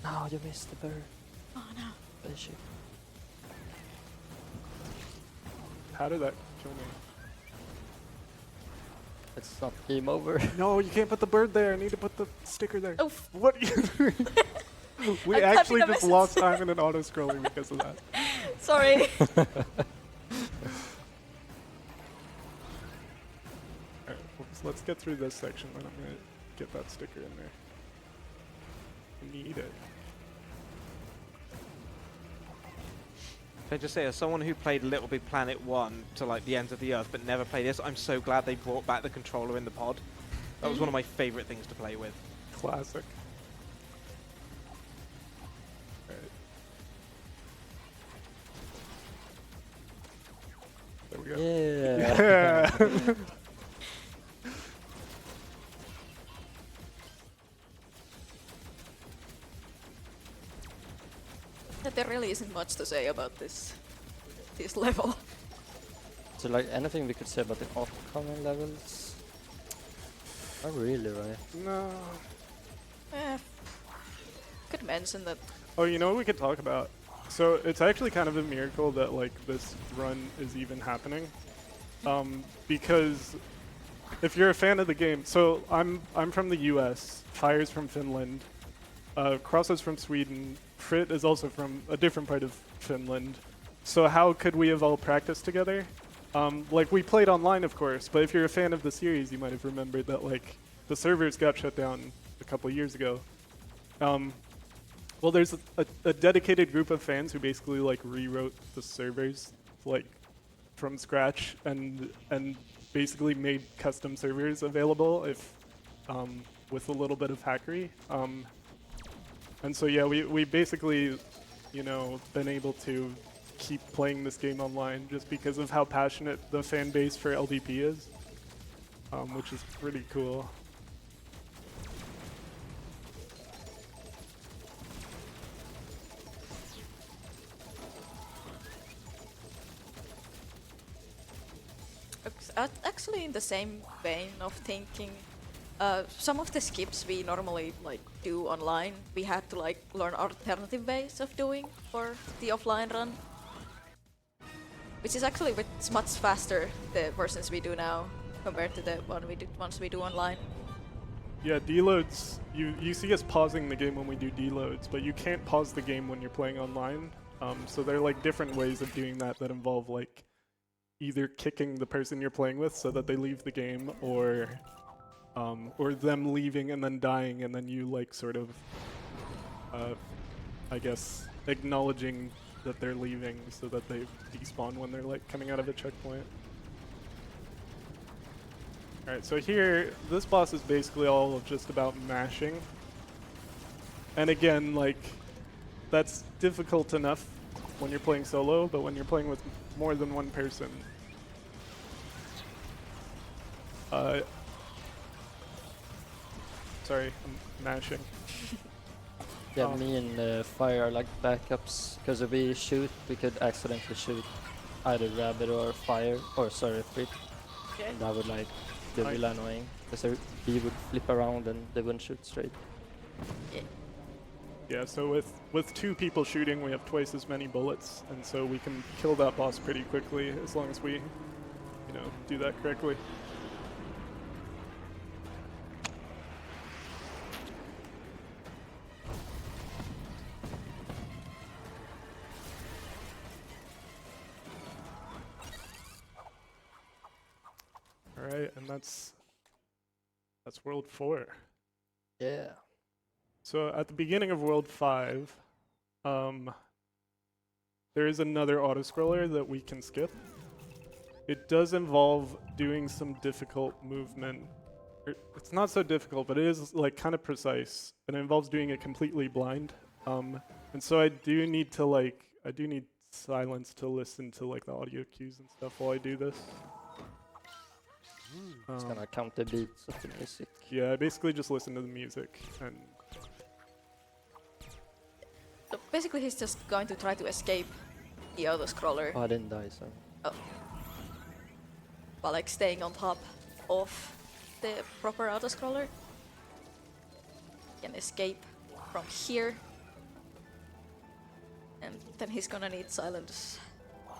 No, you missed the bird. Oh no. Oh, shit. How did that kill me? It's not game over. No, you can't put the bird there. I need to put the sticker there. Oh, What? We I'm actually typing a just message. lost time in an auto scrolling because of that. sorry. Alright, let's get through this section, then I'm gonna get that sticker in there. I need it. Can I just say, as someone who played Little Big Planet 1 to like the ends of the earth but never played this, I'm so glad they brought back the controller in the pod. That was one of my favorite things to play with. Classic. Alright. There we go. Yeah. Yeah. There really isn't much to say about this level. So like anything we could say about the upcoming levels? Not really, right? No. Eh, could mention that. Oh, you know what we could talk about? So it's actually kind of a miracle that like this run is even happening, because if you're a fan of the game, so I'm from the U.S., Fire's from Finland, Cross is from Sweden, Frit is also from a different part of Finland. So how could we have all practiced together? Like we played online, of course, but if you're a fan of the series, you might have remembered that like the servers got shut down a couple of years ago. Well, there's a dedicated group of fans who basically like rewrote the servers like from scratch and basically made custom servers available if with a little bit of hackery. And so yeah, we basically, you know, been able to keep playing this game online just because of how passionate the fan base for LBP is, which is pretty cool. Actually, in the same vein of thinking, some of the skips we normally like do online, we had to like learn alternative ways of doing for the offline run, which is actually much faster the versions we do now compared to the ones we do online. Yeah, deloads, you see us pausing the game when we do deloads, but you can't pause the game when you're playing online. So there are like different ways of doing that involve like either kicking the person you're playing with so that they leave the game, or them leaving and then dying, and then you like sort of, I guess, acknowledging that they're leaving so that they despawn when they're like coming out of a checkpoint. Alright, so here, this boss is basically all just about mashing. And again, like, that's difficult enough when you're playing solo, but when you're playing with more than one person, sorry, I'm mashing. Yeah, me and Fire are like backups, because if we shoot, we could accidentally shoot either Rabbit or Fire, or sorry, Frit. Okay. And that would like be really annoying, because he would flip around and they wouldn't shoot straight. Yeah. Yeah, so with 2 people shooting, we have twice as many bullets, and so we can kill that boss pretty quickly as long as we, you know, do that correctly. All right, and that's World 4. Yeah. So at the beginning of World 5, there is another autoscroller that we can skip. It does involve doing some difficult movement. It's not so difficult, but it is like kind of precise, and it involves doing it completely blind. And so I do need silence to listen to like the audio cues and stuff while I do this. It's gonna count the beats of the music. Yeah, I basically just listen to the music and So basically, he's just going to try to escape the auto scroller Oh, I didn't die, so. by like staying on top of the proper auto scroller. Can escape from here, and then he's gonna need silence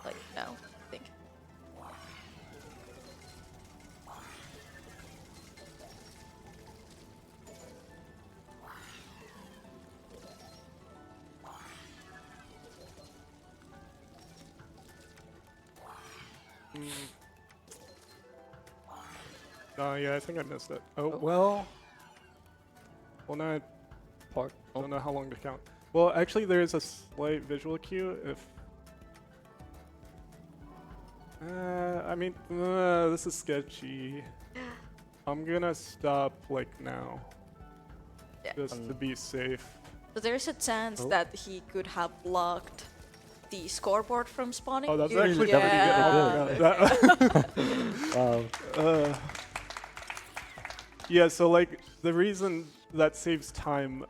like now, I think. yeah, I think I missed it. Oh, Oh. well, now I Part. don't know how long to count. Well, actually, there is a slight visual cue if... I mean, this is sketchy. I'm gonna stop, like, now. Yeah. Just to be safe. So there's a chance Oh. that he could have blocked the scoreboard from spawning. Oh, that's Really? actually That pretty would be good. Wow. Yeah, so, like, the reason that saves time...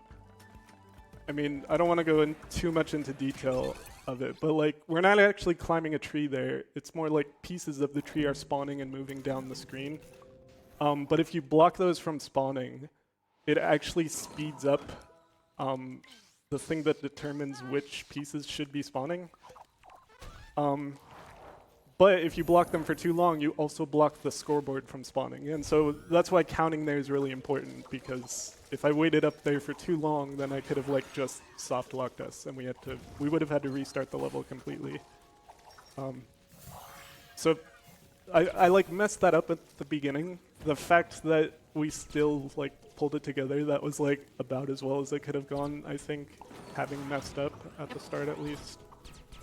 I mean, I don't want to go in too much into detail of it, but, like, we're not actually climbing a tree there. It's more like pieces of the tree are spawning and moving down the screen. But if you block those from spawning, it actually speeds up the thing that determines which pieces should be spawning. But if you block them for too long, you also block the scoreboard from spawning. And so that's why counting there is really important, because if I waited up there for too long, then I could have like just soft locked us, and we would have had to restart the level completely. So I like messed that up at the beginning. The fact that we still like pulled it together, that was like about as well as it could have gone, I think, having messed up at the start at least.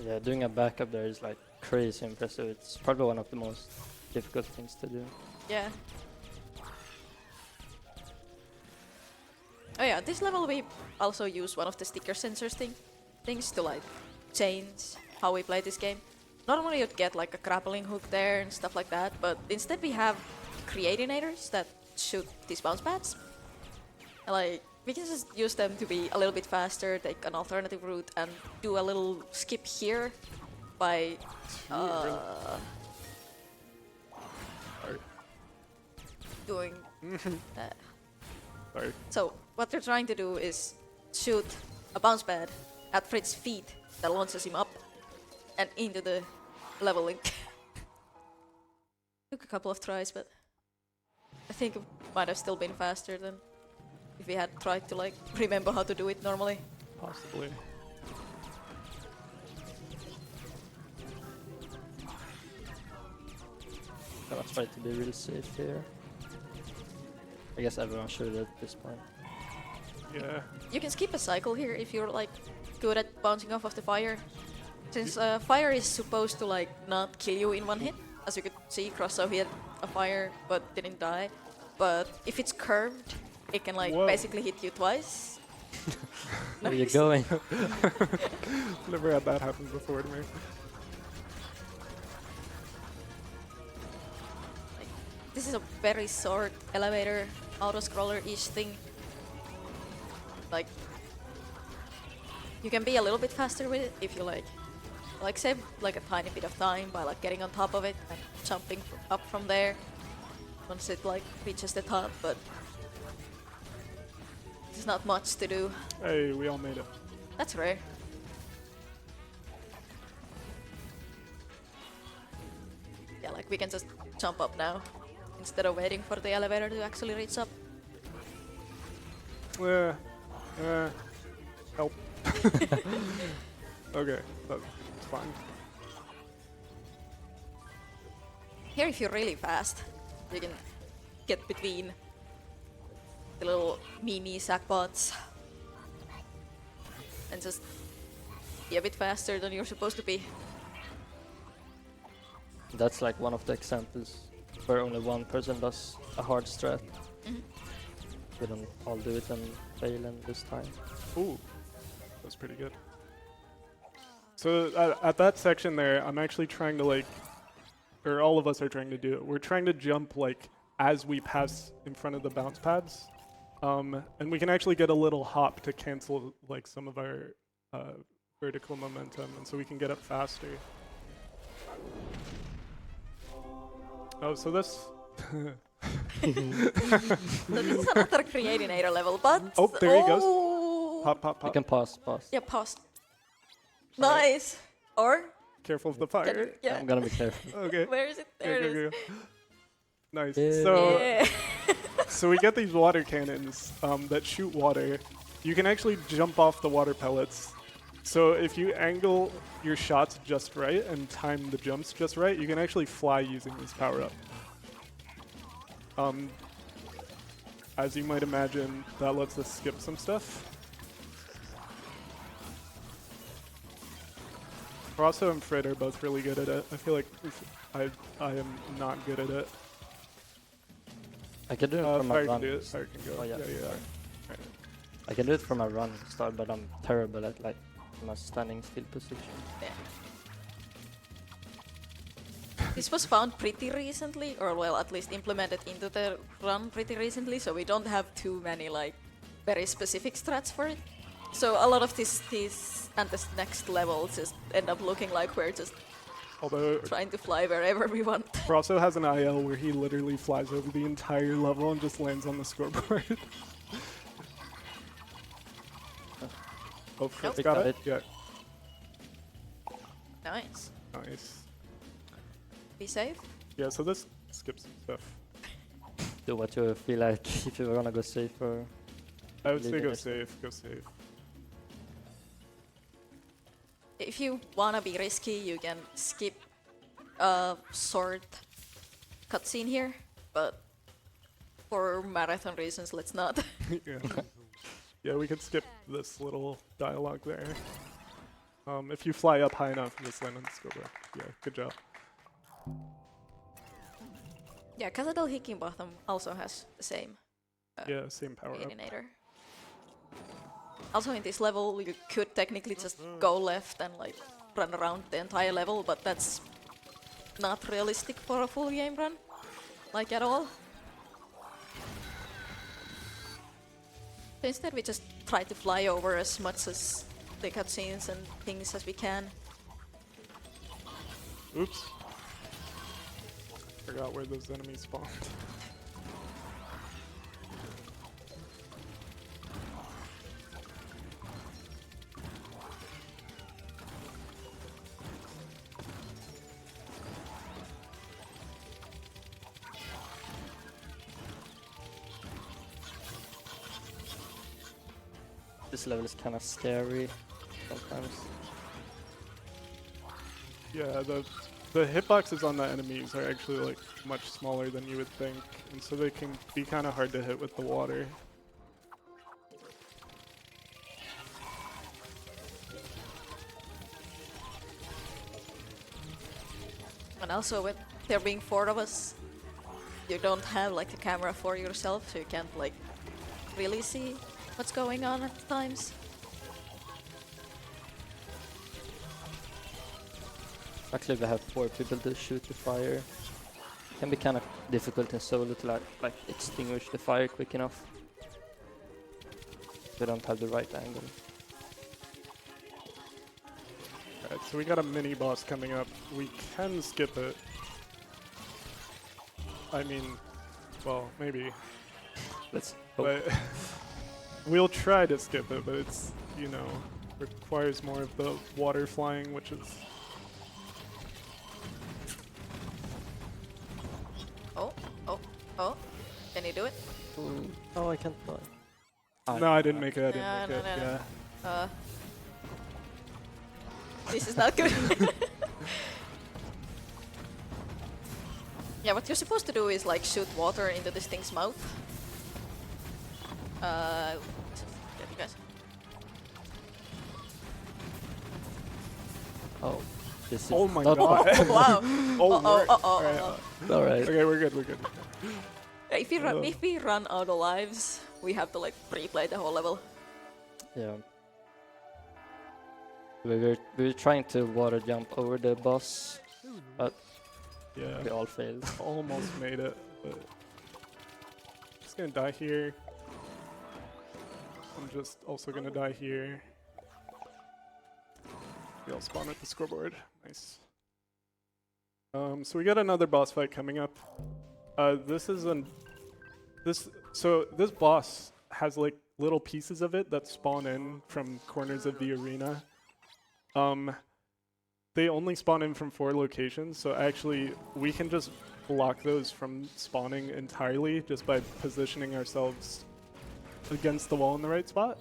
Yeah, doing a backup there is like crazy impressive. It's probably one of the most difficult things to do. Yeah. Oh yeah, this level we also use one of the sticker sensors things to like change how we play this game. Normally you'd get like a grappling hook there and stuff like that, but instead we have creatinators that shoot these bounce pads. And, like, we can just use them to be a little bit faster, take an alternative route, and do a little skip here by doing Sorry. So what they're trying to do is shoot a bounce pad at Fritz's feet that launches him up and into the level link. Took a couple of tries, but I think it might have still been faster than if we had tried to like remember how to do it normally. Possibly. Gonna try to be real safe here. I guess everyone should at this point. Yeah. You can skip a cycle here if you're like good at bouncing off of the fire. Since fire is supposed to like not kill you in one hit. As you could see, Crosso he had a fire but didn't die. But if it's curved, it can like Whoa. basically hit you twice. Where are you going? Never had that happen before to me. This is a very short elevator auto-scroller-ish thing. Like, you can be a little bit faster with it if you like save like a tiny bit of time by like getting on top of it and jumping up from there once it like reaches the top. But There's not much to do. Hey, we all made it. That's rare. Yeah, like we can just jump up now instead of waiting for the elevator to actually reach up. Help. Okay, that's fine. Here, if you're really fast, you can get between the little mini sackbots and just be a bit faster than you're supposed to be. That's like one of the examples where only one person does a hard strat. We don't all do it and fail in this time. Ooh, that's pretty good. So at that section there, I'm actually trying to like, or all of us are trying to do it. We're trying to jump like as we pass in front of the bounce pads. And we can actually get a little hop to cancel like some of our vertical momentum, and so we can get up faster. Oh, so this... So this is another Creatinator level, but... Oh, there he goes. Oh! Pop, pop, You pop. can pause. Yeah, pause. Nice! Or... Careful of the fire. Yeah. I'm gonna be careful. Okay. Where is it? There it is. Go. Nice. Yeah. So, Yeah. so we get these water cannons that shoot water. You can actually jump off the water pellets. So if you angle your shots just right and time the jumps just right, you can actually fly using this power-up. As you might imagine, that lets us skip some stuff. Rosso and Fred are both really good at it. I feel like I am not good at it. I can do it from a Fire can run. do it. Fire can go. Oh, yeah. Yeah. I can do it from a run start, but I'm terrible at like my standing still position. Yeah. This was found pretty recently, or well, at least implemented into the run pretty recently, so we don't have too many like very specific strats for it. So a lot of these and this next level just end up looking like we're just Although trying to fly wherever we want. Rosso has an IL where he literally flies over the entire level and just lands on the scoreboard. Oh, Fritz Nope. got it? Got Yeah. Nice. Nice. Be safe. Yeah, so this skips some stuff. Do what you feel like if you were gonna go safe or... I would say Leave go it. safe, go safe. If you wanna be risky, you can skip sword cutscene here, but for marathon reasons, let's not. Yeah. Yeah, we could skip this little dialogue there. If you fly up high enough, just land on the scoreboard. Yeah, good job. Yeah, Citadel Higginbotham also has the same Yeah, same power up. Creatinator. Also in this level, you could technically just go left and like run around the entire level, but that's not realistic for a full game run, like at all. So instead we just try to fly over as much as the cutscenes and things as we can. Oops. Forgot where those enemies spawned. This level is kind of scary sometimes. Yeah, the hitboxes on the enemies are actually like much smaller than you would think, and so they can be kind of hard to hit with the water. And also with there being 4 of us, you don't have like a camera for yourself, so you can't like really see what's going on at times. Actually, we have 4 people to shoot the fire. It can be kind of difficult in solo to like extinguish the fire quick enough. We don't have the right angle. Alright, so we got a mini boss coming up. We can skip it. I mean, well, maybe. Let's hope. But We'll try to skip it, but it's, you know, requires more of the water flying, which is... Oh, oh, oh. Can you do it? Oh, I can't fly. No, I didn't make it. I didn't No, make no, it. no, no. Yeah. This is not good. Yeah, what you're supposed to do is like shoot water into this thing's mouth. Get you guys. Oh, this is Oh my not god. Wow. Oh, Uh-oh, word. uh-oh, Alright, uh-oh. all right. Okay, we're good. We're good. If we run out of lives, we have to like replay the whole level. Yeah. We were trying to water jump over the boss, but Yeah. we all failed. Almost made it, but just gonna die here. I'm just also gonna die here. We all spawn at the scoreboard. Nice. So we got another boss fight coming up. This boss has like little pieces of it that spawn in from corners of the arena. They only spawn in from 4 locations, so actually we can just block those from spawning entirely just by positioning ourselves against the wall in the right spot.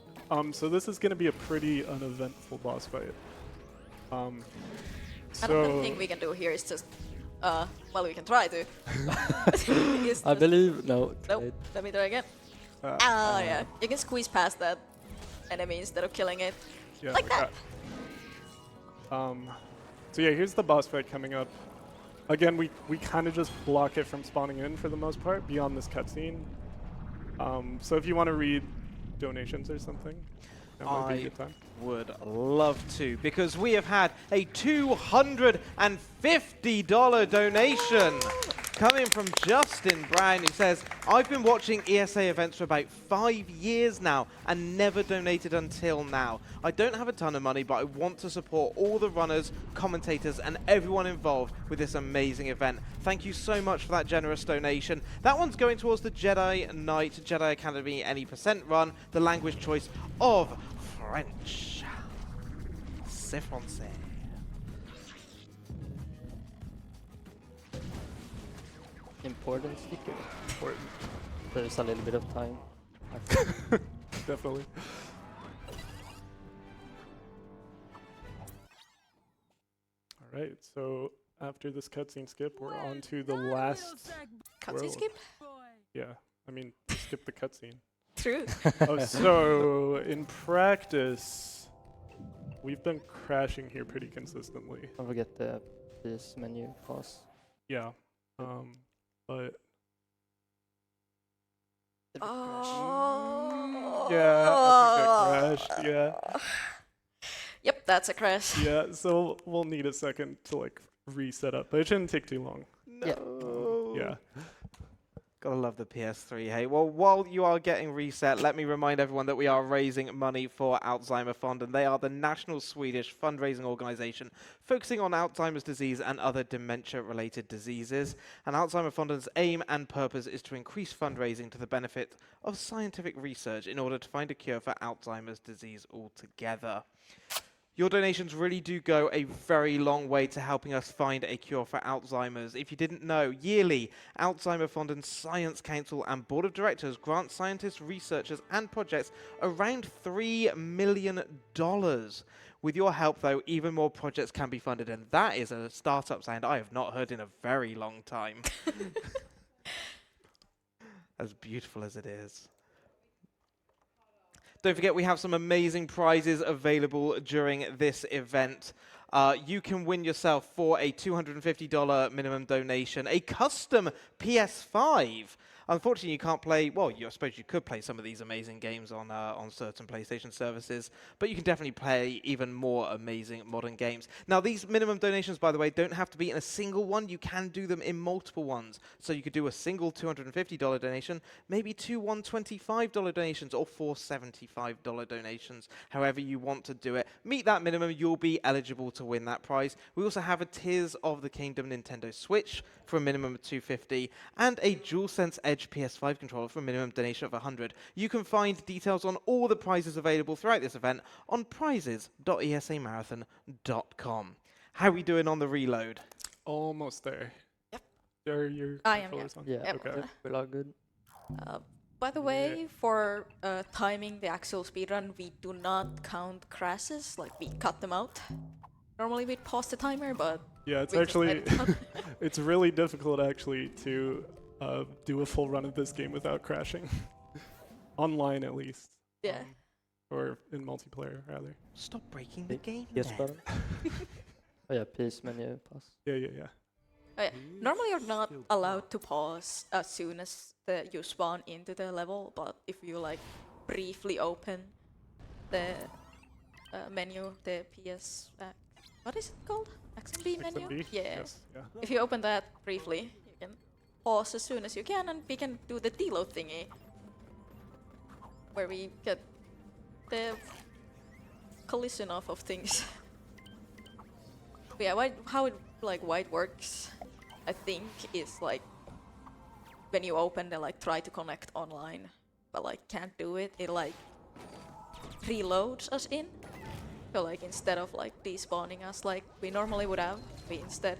So this is going to be a pretty uneventful boss fight. I don't think we can do here is just, well, we can try to. I believe no. Nope. wait. Let me try again. Yeah. You can squeeze past that enemy instead of killing it. Yeah, Like that. So yeah, here's the boss fight coming up. Again, we kind of just block it from spawning in for the most part beyond this cutscene. So if you want to read donations or something, that might be a good time. Would love to, because we have had a $250 donation coming from Justin Brown, who says, I've been watching ESA events for about 5 years now and never donated until now. I don't have a ton of money, but I want to support all the runners, commentators, and everyone involved with this amazing event. Thank you so much for that generous donation. That one's going towards the Jedi Knight Jedi Academy Any Percent run, the language choice of French. C'est français. Important sticker. Important. There's a little bit of time. Definitely. All right, so after this cutscene skip, we're on to the last. Cutscene world. skip? Yeah, I mean, skip the cutscene. True. So in practice, we've been crashing here pretty consistently. Don't forget this menu pause. Yeah, but Oh. yeah, I think that crashed. Yeah, Yep, that's a crash. yeah. So we'll need a second to like reset up, but it shouldn't take too long. No. Yeah. Gotta love the PS3, hey. Well, while you are getting reset, let me remind everyone that we are raising money for Alzheimer Fund, and they are the national Swedish fundraising organization focusing on Alzheimer's disease and other dementia-related diseases. And Alzheimer Fund's aim and purpose is to increase fundraising to the benefit of scientific research in order to find a cure for Alzheimer's disease altogether. Your donations really do go a very long way to helping us find a cure for Alzheimer's. If you didn't know, yearly, Alzheimer Fund and Science Council and Board of Directors grant scientists, researchers, and projects around $3 million. With your help, though, even more projects can be funded, and that is a startup sound I have not heard in a very long time. As beautiful as it is. Don't forget, we have some amazing prizes available during this event. You can win yourself for a $250 minimum donation a custom PS5. Unfortunately, you can't play, well, I suppose you could play some of these amazing games on certain PlayStation services, but you can definitely play even more amazing modern games. Now, these minimum donations, by the way, don't have to be in a single one. You can do them in multiple ones. So you could do a single $250 donation, maybe 2 $125 donations, or 4 $75 donations, however you want to do it. Meet that minimum, you'll be eligible to win that prize. We also have a Tears of the Kingdom Nintendo Switch for a minimum of $250, and a DualSense Edge Edge PS5 controller for a minimum donation of 100. You can find details on all the prizes available throughout this event on prizes.esamarathon.com. How are we doing on the reload? Almost there. Yep. Are your I am, controllers on? Yeah, Yep. Okay. we're all good. By the way, for timing the actual speedrun, we do not count crashes, like we cut them out. Normally we'd pause the timer, but Yeah, it's we just let actually it cut. it's really difficult actually to do a full run of this game without crashing. Online at least. Yeah. Or in multiplayer rather. Stop breaking the game. Yes, then. button. Oh yeah, peace menu, pause. Yeah. Normally you're not allowed to pause as soon as you spawn into the level, but if you like briefly open the menu, the PS, what is it called? XMB menu? XMB? Yeah. Yes. Yeah. If you open that briefly, you can pause as soon as you can, and we can do the deload thingy, where we get the collision off of things. But yeah, how it wide works, I think, is like when you open the try to connect online, but can't do it. It reloads us in. So instead of despawning us like we normally would have, we instead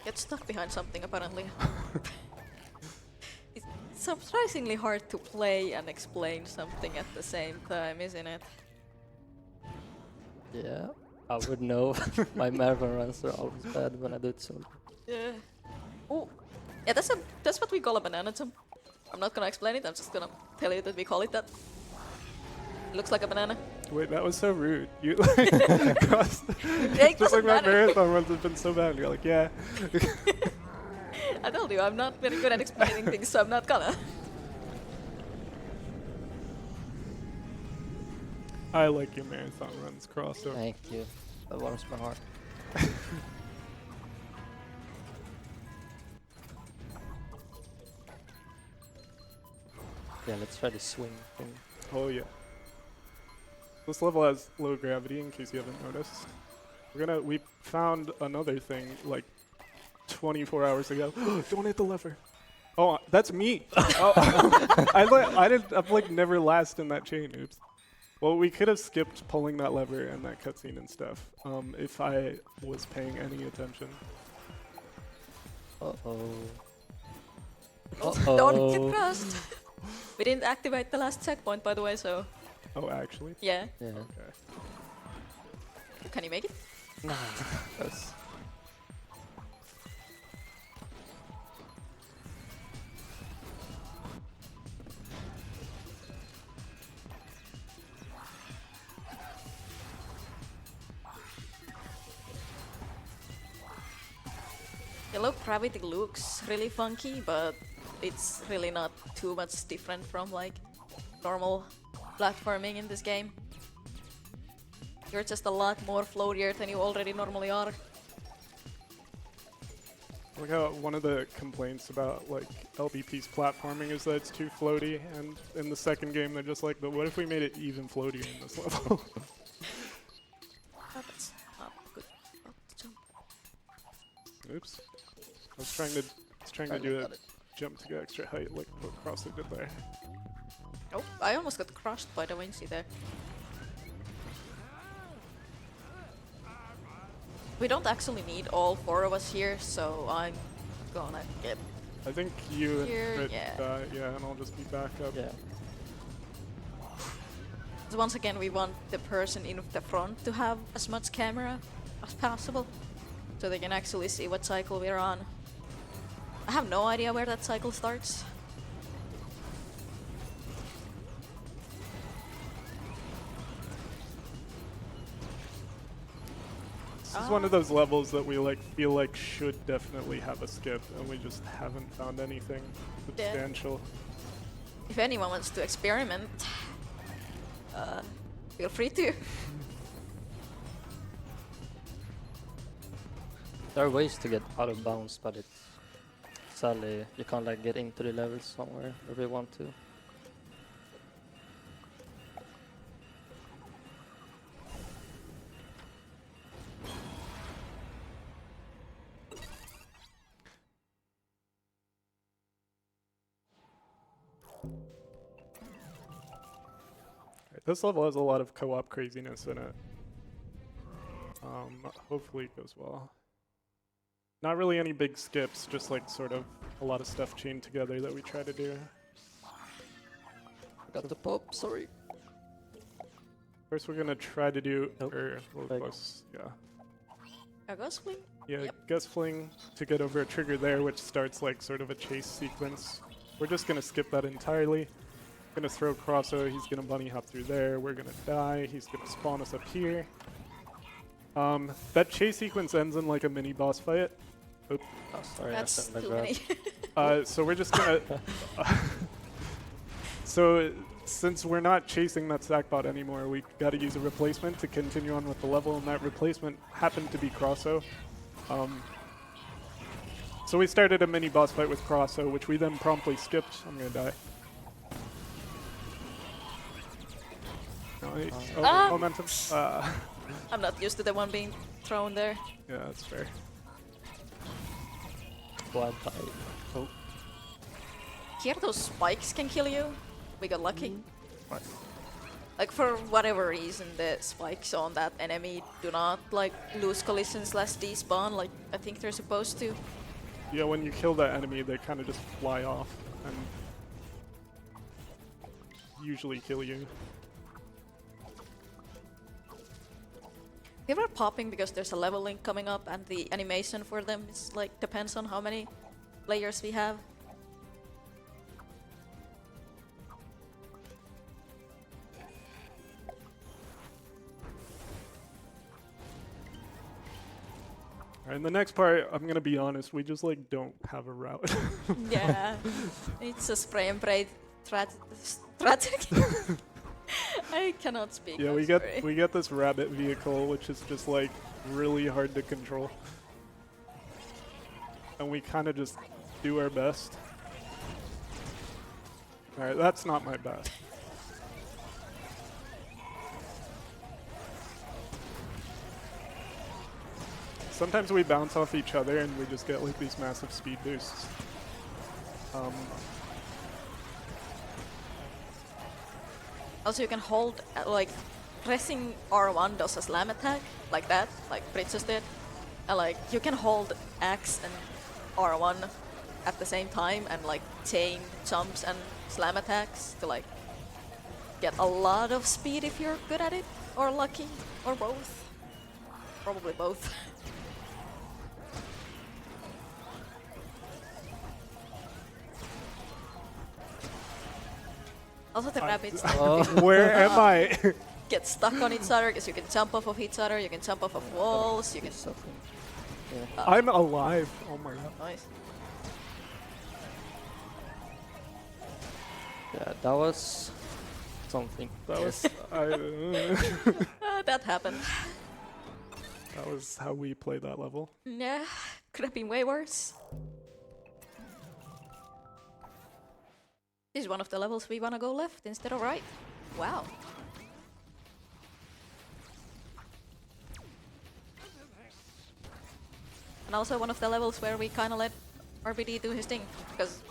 get stuck behind something apparently. It's surprisingly hard to play and explain something at the same time, isn't it? Yeah, I would know. My marathon runs are always bad when I do it solo. Yeah. Oh, yeah. That's what we call a banana jump. I'm not gonna explain it. I'm just gonna tell you that we call it that. It looks like a banana. Wait, that was so rude. You crossed. Yeah, it Just like doesn't my matter. marathon runs have been so bad. You're like, yeah. I told you I'm not very good at explaining things, so I'm not gonna. I like your marathon runs crossover. Thank you. That warms my heart. Yeah, let's try the swing thing. Oh yeah. This level has low gravity in case you haven't noticed. We found another thing like 24 hours ago. Don't hit the lever. Oh, that's me. Oh, I've like never last in that chain. Oops. Well, we could have skipped pulling that lever and that cutscene and stuff if I was paying any attention. Uh-oh. Don't get crushed. We didn't activate the last checkpoint, by the way, so Oh, actually? yeah. Yeah. Okay. Can you make it? Nah. That's... The low gravity looks really funky, but it's really not too much different from normal platforming in this game. You're just a lot more floatier than you already normally are. Look how one of the complaints about LBP's platforming is that it's too floaty, and in the second game they're just like, but what if we made it even floatier in this level? Oh, that's not good. Oh, jump. Oops. I was trying to do a jump to get extra height like what Crosser did there. Oh, I almost got crushed by the Wincy there. We don't actually need all four of us here, so I'm gonna get I think you Here, and Crit yeah. die, yeah, and I'll just be back up. Yeah. So once again, we want the person in the front to have as much camera as possible, so they can actually see what cycle we're on. I have no idea where that cycle starts. This is one of those levels that we feel like should definitely have a skip, and we just haven't found anything Yeah. substantial. If anyone wants to experiment, feel free to. There are ways to get out of bounds, but it's sadly you can't get into the levels somewhere if you want to. Alright, this level has a lot of co-op craziness in it. Hopefully it goes well. Not really any big skips, just like sort of a lot of stuff chained together that we try to do. Got the pop, sorry. First we're gonna try to do, Nope. Like- yeah. A ghost fling? Yeah, Yep. gust fling to get over a trigger there, which starts like sort of a chase sequence. We're just gonna skip that entirely. Gonna throw Crosso, he's gonna bunny hop through there, we're gonna die, he's gonna spawn us up here. That chase sequence ends in like a mini boss fight. Oop. Oh, sorry, That's I shouldn't too have many. grabbed. So we're just gonna. So since we're not chasing that Sackbot anymore, we got to use a replacement to continue on with the level, and that replacement happened to be Crosso. So we started a mini boss fight with Crosso, which we then promptly skipped. I'm gonna die. Nice. Oh, Ah! momentum. I'm not used to the one being thrown there. Yeah, that's fair. Quad tie. Oh, Here, those spikes can kill you. We got lucky. Nice. Like, for whatever reason, the spikes on that enemy do not, like, lose collision slash despawn like I think they're supposed to. Yeah, when you kill that enemy, they kind of just fly off and usually kill you. They were popping because there's a level link coming up, and the animation for them is, like, depends on how many players we have. Alright, in the next part, I'm gonna be honest, we just like don't have a route. Yeah, it's a spray and pray strategy. I cannot speak. Yeah, I'm we sorry. get this rabbit vehicle, which is just like really hard to control, and we kind of just do our best. All right, that's not my best. Sometimes we bounce off each other and we just get like these massive speed boosts. Also, you can hold, like, pressing R1 does a slam attack, like that, like Bridges did. And, like, you can hold X and R1 at the same time and, like, chain jumps and slam attacks to, like, get a lot of speed if you're good at it, or lucky, or both. Probably both. Also, the rabbits Where am I? get stuck on each other because you can jump off of each other, you can jump off of walls, you can. something. Yeah. I'm alive. Oh my god. Nice. Yeah, that was something. That was That happened. that was how we played that level. Yeah, could have been way worse. This is one of the levels we wanna go left instead of right. Wow. And also one of the levels where we kinda let RBD do his thing, because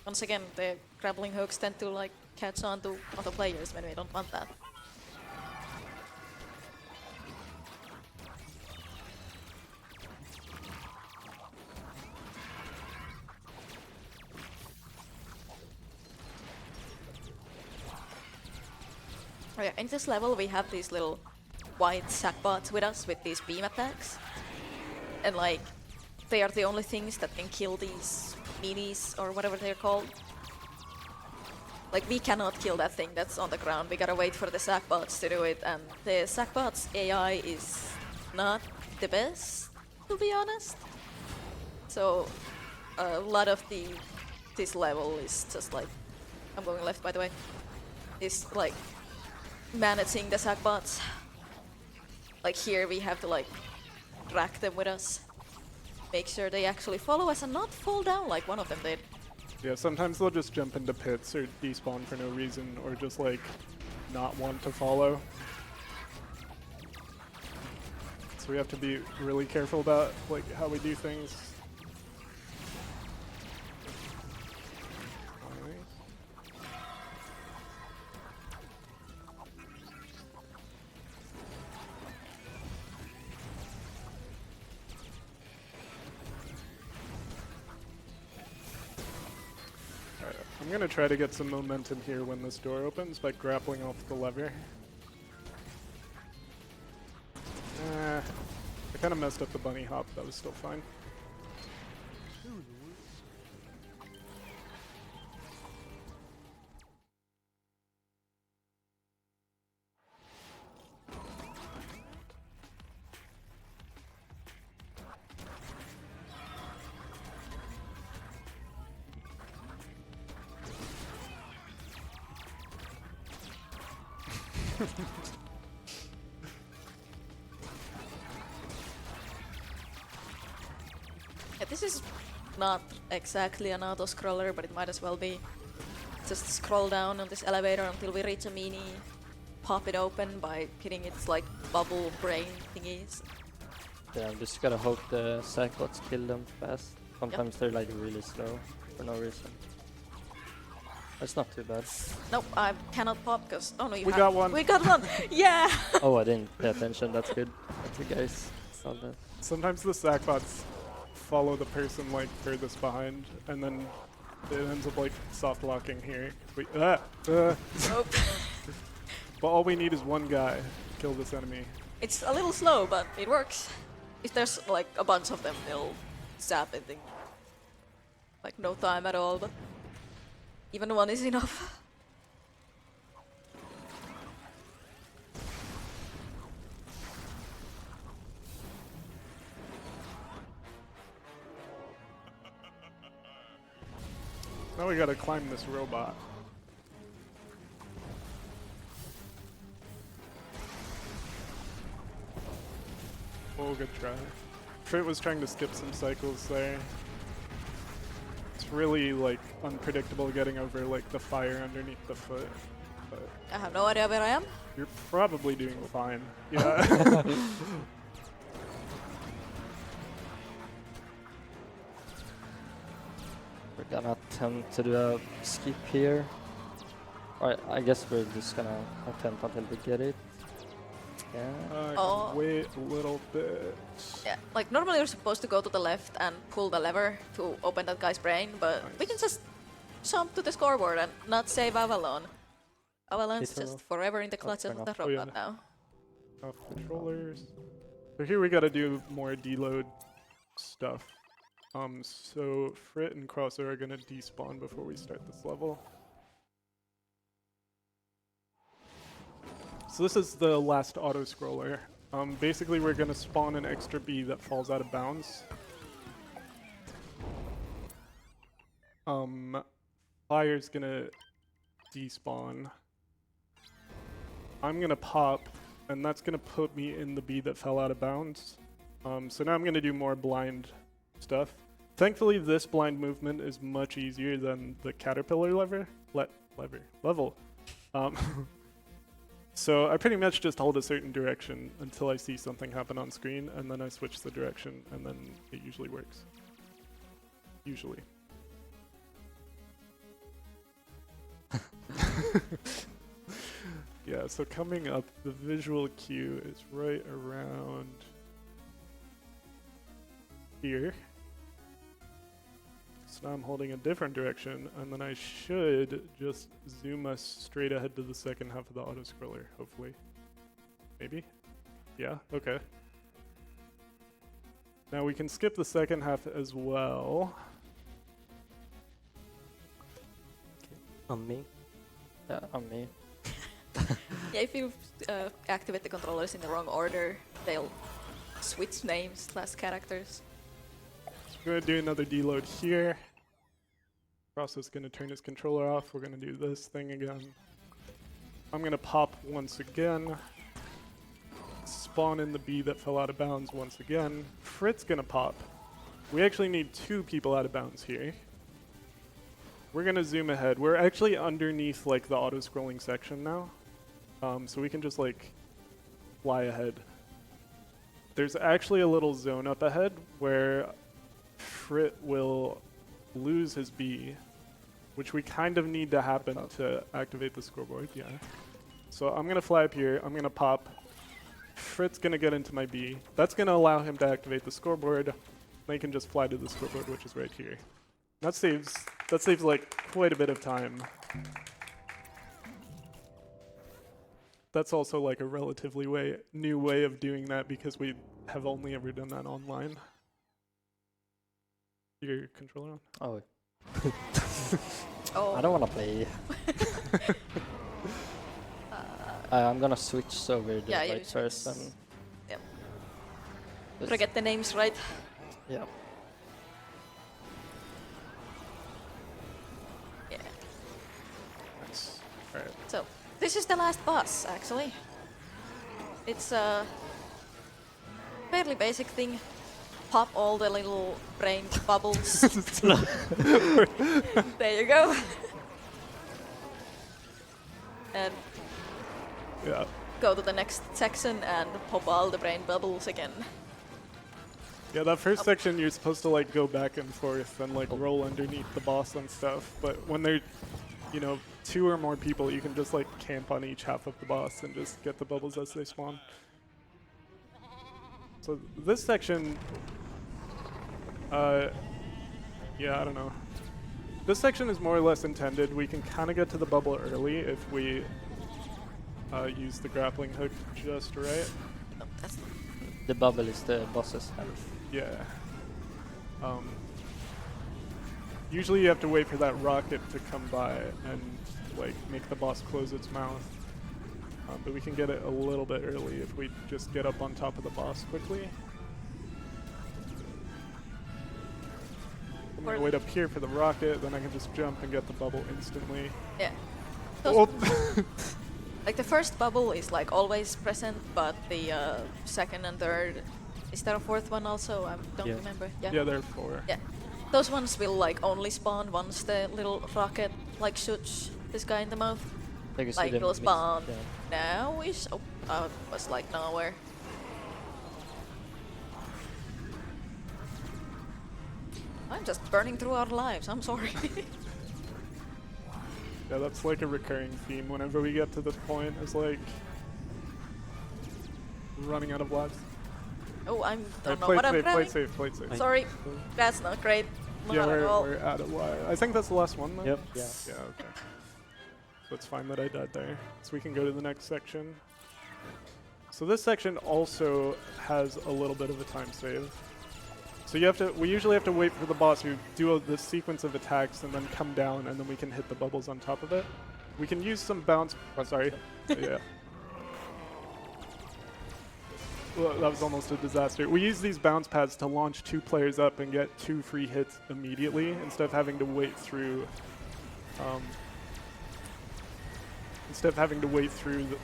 once again the grappling hooks tend to like catch on to other players when we don't want that. Oh yeah, in this level we have these little white sackbots with us with these beam attacks. And like, they are the only things that can kill these minis or whatever they're called. Like, we cannot kill that thing that's on the ground. We gotta wait for the sackbots to do it, and the sackbots AI is not the best, to be honest. So a lot of this level is just like, I'm going left by the way, is like managing the sackbots. Like here we have to like drag them with us, make sure they actually follow us and not fall down like one of them did. Yeah, sometimes they'll just jump into pits or despawn for no reason, or just like not want to follow. So we have to be really careful about like how we do things. I'm gonna try to get some momentum here when this door opens by grappling off the lever. I kind of messed up the bunny hop. That was still fine. Yeah, this is not exactly an auto-scroller, but it might as well be. Just scroll down on this elevator until we reach a mini, pop it open by hitting its like bubble brain thingies. Yeah, I'm just gotta hope the sackbots kill them fast. Sometimes they're like really slow for no reason. That's not too bad. Nope, I cannot pop because oh no, you We have. got one. We got one. Yeah. Oh, I didn't pay attention. That's good. That's you guys. Solved that. Sometimes the sackbots follow the person like furthest behind, and then it ends up like soft locking here. Nope. But all we need is one guy to kill this enemy. It's a little slow, but it works. If there's like a bunch of them, they'll zap it in like no time at all. But even one is enough. Now we gotta climb this robot. Oh, good try. Frit was trying to skip some cycles there. It's really like unpredictable getting over like the fire underneath the foot. But I have no idea where I am. you're probably doing fine. Yeah. We're gonna attempt to do a skip here. Alright, I guess we're just gonna attempt until we get it. Yeah. Oh. Wait a little bit. Yeah, like normally you're supposed to go to the left and pull the lever to open that guy's brain, but we can just jump to the scoreboard and not save Avalon. Avalon's Literal. just forever in the clutches fair of the enough. Oh, yeah. robot now. Off controllers. So here we gotta do more deload stuff. So Frit and Crosser are gonna despawn before we start this level. So this is the last auto-scroller. Basically we're gonna spawn an extra bee that falls out of bounds. Fire's gonna despawn. I'm gonna pop, and that's gonna put me in the bee that fell out of bounds. So now I'm gonna do more blind stuff. Thankfully, this blind movement is much easier than the caterpillar level. So I pretty much just hold a certain direction until I see something happen on screen, and then I switch the direction, and then it usually works. Usually. Yeah, so coming up, the visual cue is right around here. So now I'm holding a different direction, and then I should just zoom us straight ahead to the second half of the auto-scroller, hopefully. Maybe? Yeah, okay. Now we can skip the second half as well. On me? Yeah, on me. Yeah, if you activate the controllers in the wrong order, they'll switch names / characters. We're gonna do another deload here. Crosso's gonna turn his controller off. We're gonna do this thing again. I'm gonna pop once again. Spawn in the bee that fell out of bounds once again. Frit's gonna pop. We actually need 2 people out of bounds here. We're gonna zoom ahead. We're actually underneath like the auto-scrolling section now. So we can just like fly ahead. There's actually a little zone up ahead where Frit will lose his bee, which we kind of need to happen to activate the scoreboard, yeah. So I'm gonna fly up here, I'm gonna pop. Frit's gonna get into my bee. That's gonna allow him to activate the scoreboard. Then he can just fly to the scoreboard, which is right here. That saves like quite a bit of time. That's also like a relatively new way of doing that because we have only ever done that online. Your controller on? Oh, Oh. I don't want to play. I'm gonna switch over the Yeah, you right switch. person. Yep. Just- Gotta get the names right. Yeah. Yeah. Nice. Alright. So, this is the last boss, actually. It's a fairly basic thing. Pop all the little brain bubbles. There you go. And Yeah. go to the next section and pop all the brain bubbles again. Yeah, that first section you're supposed to like go back and forth and like roll underneath the boss and stuff, but when they're, you know, 2 or more people, you can just like camp on each half of the boss and just get the bubbles as they spawn. So this section, yeah, I don't know. This section is more or less intended. We can kind of get to the bubble early if we use the grappling hook just right. Oh, that's The bubble is the boss's health. Yeah. Usually you have to wait for that rocket to come by and like make the boss close its mouth. But we can get it a little bit early if we just get up on top of the boss quickly. I'm gonna wait up here for the rocket, then I can just jump and get the bubble instantly. yeah. Oh. Like the first bubble is like always present, but the second and third, is there a fourth one also? I don't Yeah. remember. Yeah, there are 4. Yeah. Those ones will like only spawn once the little rocket like shoots this guy in the mouth. Like, you see Like them will mix- spawn. yeah. Now is was like nowhere. I'm just burning through our lives. I'm sorry. Yeah, that's like a recurring theme whenever we get to this point, is like running out of lives. Oh, I Alright, don't know play what I'm safe, play grabbing. safe, play safe. Sorry, that's not great. Not Yeah, at all. we're out of life. I think that's the last one though. Yep. Yeah. Yeah, okay. So it's fine that I died there. So we can go to the next section. So this section also has a little bit of a time save. So we usually have to wait for the boss to do this sequence of attacks and then come down, and then we can hit the bubbles on top of it. We can use some bounce. Sorry. Yeah. Well, that was almost a disaster. We use these bounce pads to launch 2 players up and get 2 free hits immediately instead of having to wait through.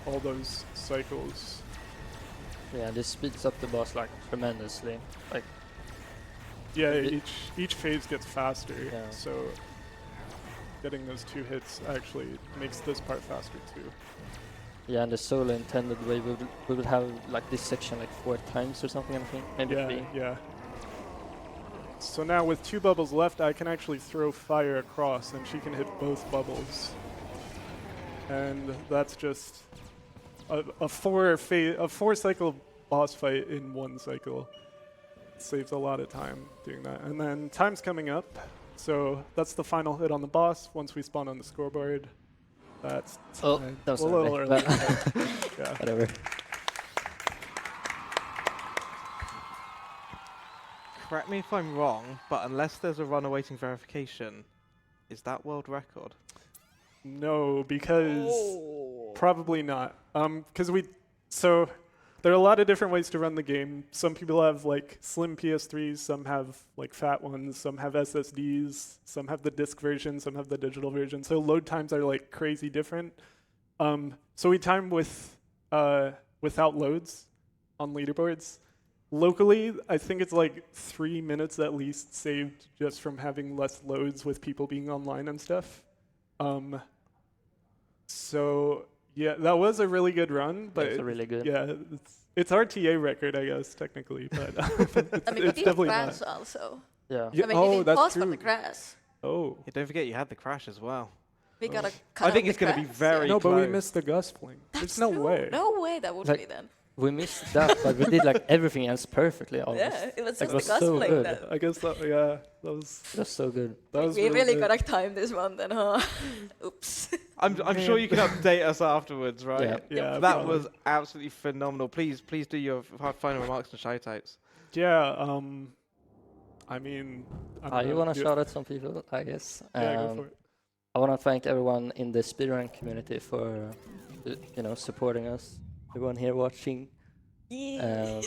All those cycles. Yeah, this speeds up the boss like tremendously. Like, Yeah, It- each phase gets faster, Yeah. so getting those 2 hits actually makes this part faster too. yeah, and the solo intended way we would have like this section like 4 times or something. I think maybe 3. Yeah. So now with 2 bubbles left, I can actually throw fire across, and she can hit both bubbles. And that's just a 4 cycle boss fight in 1 cycle. Saves a lot of time doing that. And then time's coming up, so that's the final hit on the boss once we spawn on the scoreboard. That's Oh, time. that was a little early. early. Yeah. Whatever. Correct me if I'm wrong, but unless there's a run awaiting verification, is that world record? No, because Oh. probably not. So there are a lot of different ways to run the game. Some people have like slim PS3s, some have like fat ones, some have SSDs, some have the disc version, some have the digital version. So load times are like crazy different. So we time without loads on leaderboards. Locally, I think it's like 3 minutes at least saved just from having less loads with people being online and stuff. So yeah, that was a really good run, but That's really good. yeah, it's RTA record, I guess technically, but it's, I mean, it's we did definitely grass not. also. Yeah. Yeah, I mean, oh, we didn't that's pause true. for the grass. Oh, Yeah, don't forget you had the crash as well. We gotta I cut think out it's the gonna be grass, very no, but we close. missed the gust fling. That's There's no true. way. No way that would Like- be then. we missed that, but we did like everything else perfectly. Almost. Yeah, it was Like, just the so cosplaying good. that. I guess that, yeah, that was So good. that was We really good. gotta time this one then, huh? Oops. I'm sure you can update us afterwards, right? Yeah. Yeah, That probably. was absolutely phenomenal. Please do your final remarks and shoutouts. Yeah. I mean, You want to shout out some people, I guess. Yeah, go for it. I want to thank everyone in the speedrun community for, supporting us. Everyone here watching. Yeah.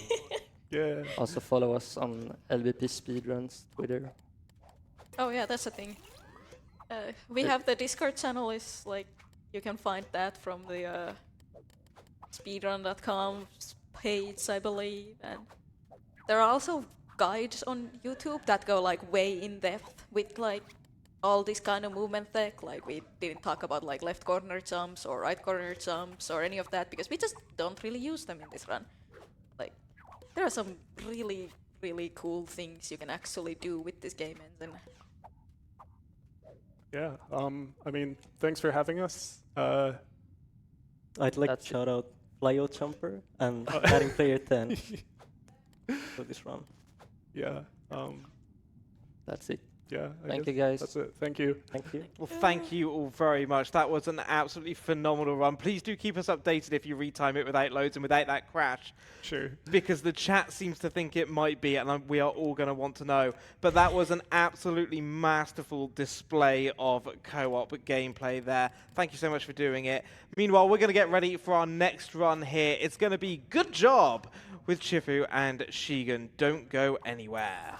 Yeah. Also follow us on LBP Speedruns Twitter. Oh yeah, that's the thing. We have the Discord channel. Is like you can find that from the speedrun.com page, I believe, and there are also guides on YouTube that go like way in depth with like all this kind of movement tech. Like we didn't talk about like left corner jumps or right corner jumps or any of that because we just don't really use them in this run. Like there are some really, really cool things you can actually do with this game engine. Yeah. I mean, thanks for having us. I'd like That's to shout out Flyo Jumper and adding player 10 for this run. Yeah. That's it. Yeah. I Thank guess you, guys. That's it. Thank you. Thank you. Well, thank you all very much. That was an absolutely phenomenal run. Please do keep us updated if you retime it without loads and without that crash, Sure. because the chat seems to think it might be, and we are all going to want to know. But that was an absolutely masterful display of co-op gameplay there. Thank you so much for doing it. Meanwhile, we're going to get ready for our next run here. It's going to be Good Job with Chifu and Shigen. Don't go anywhere.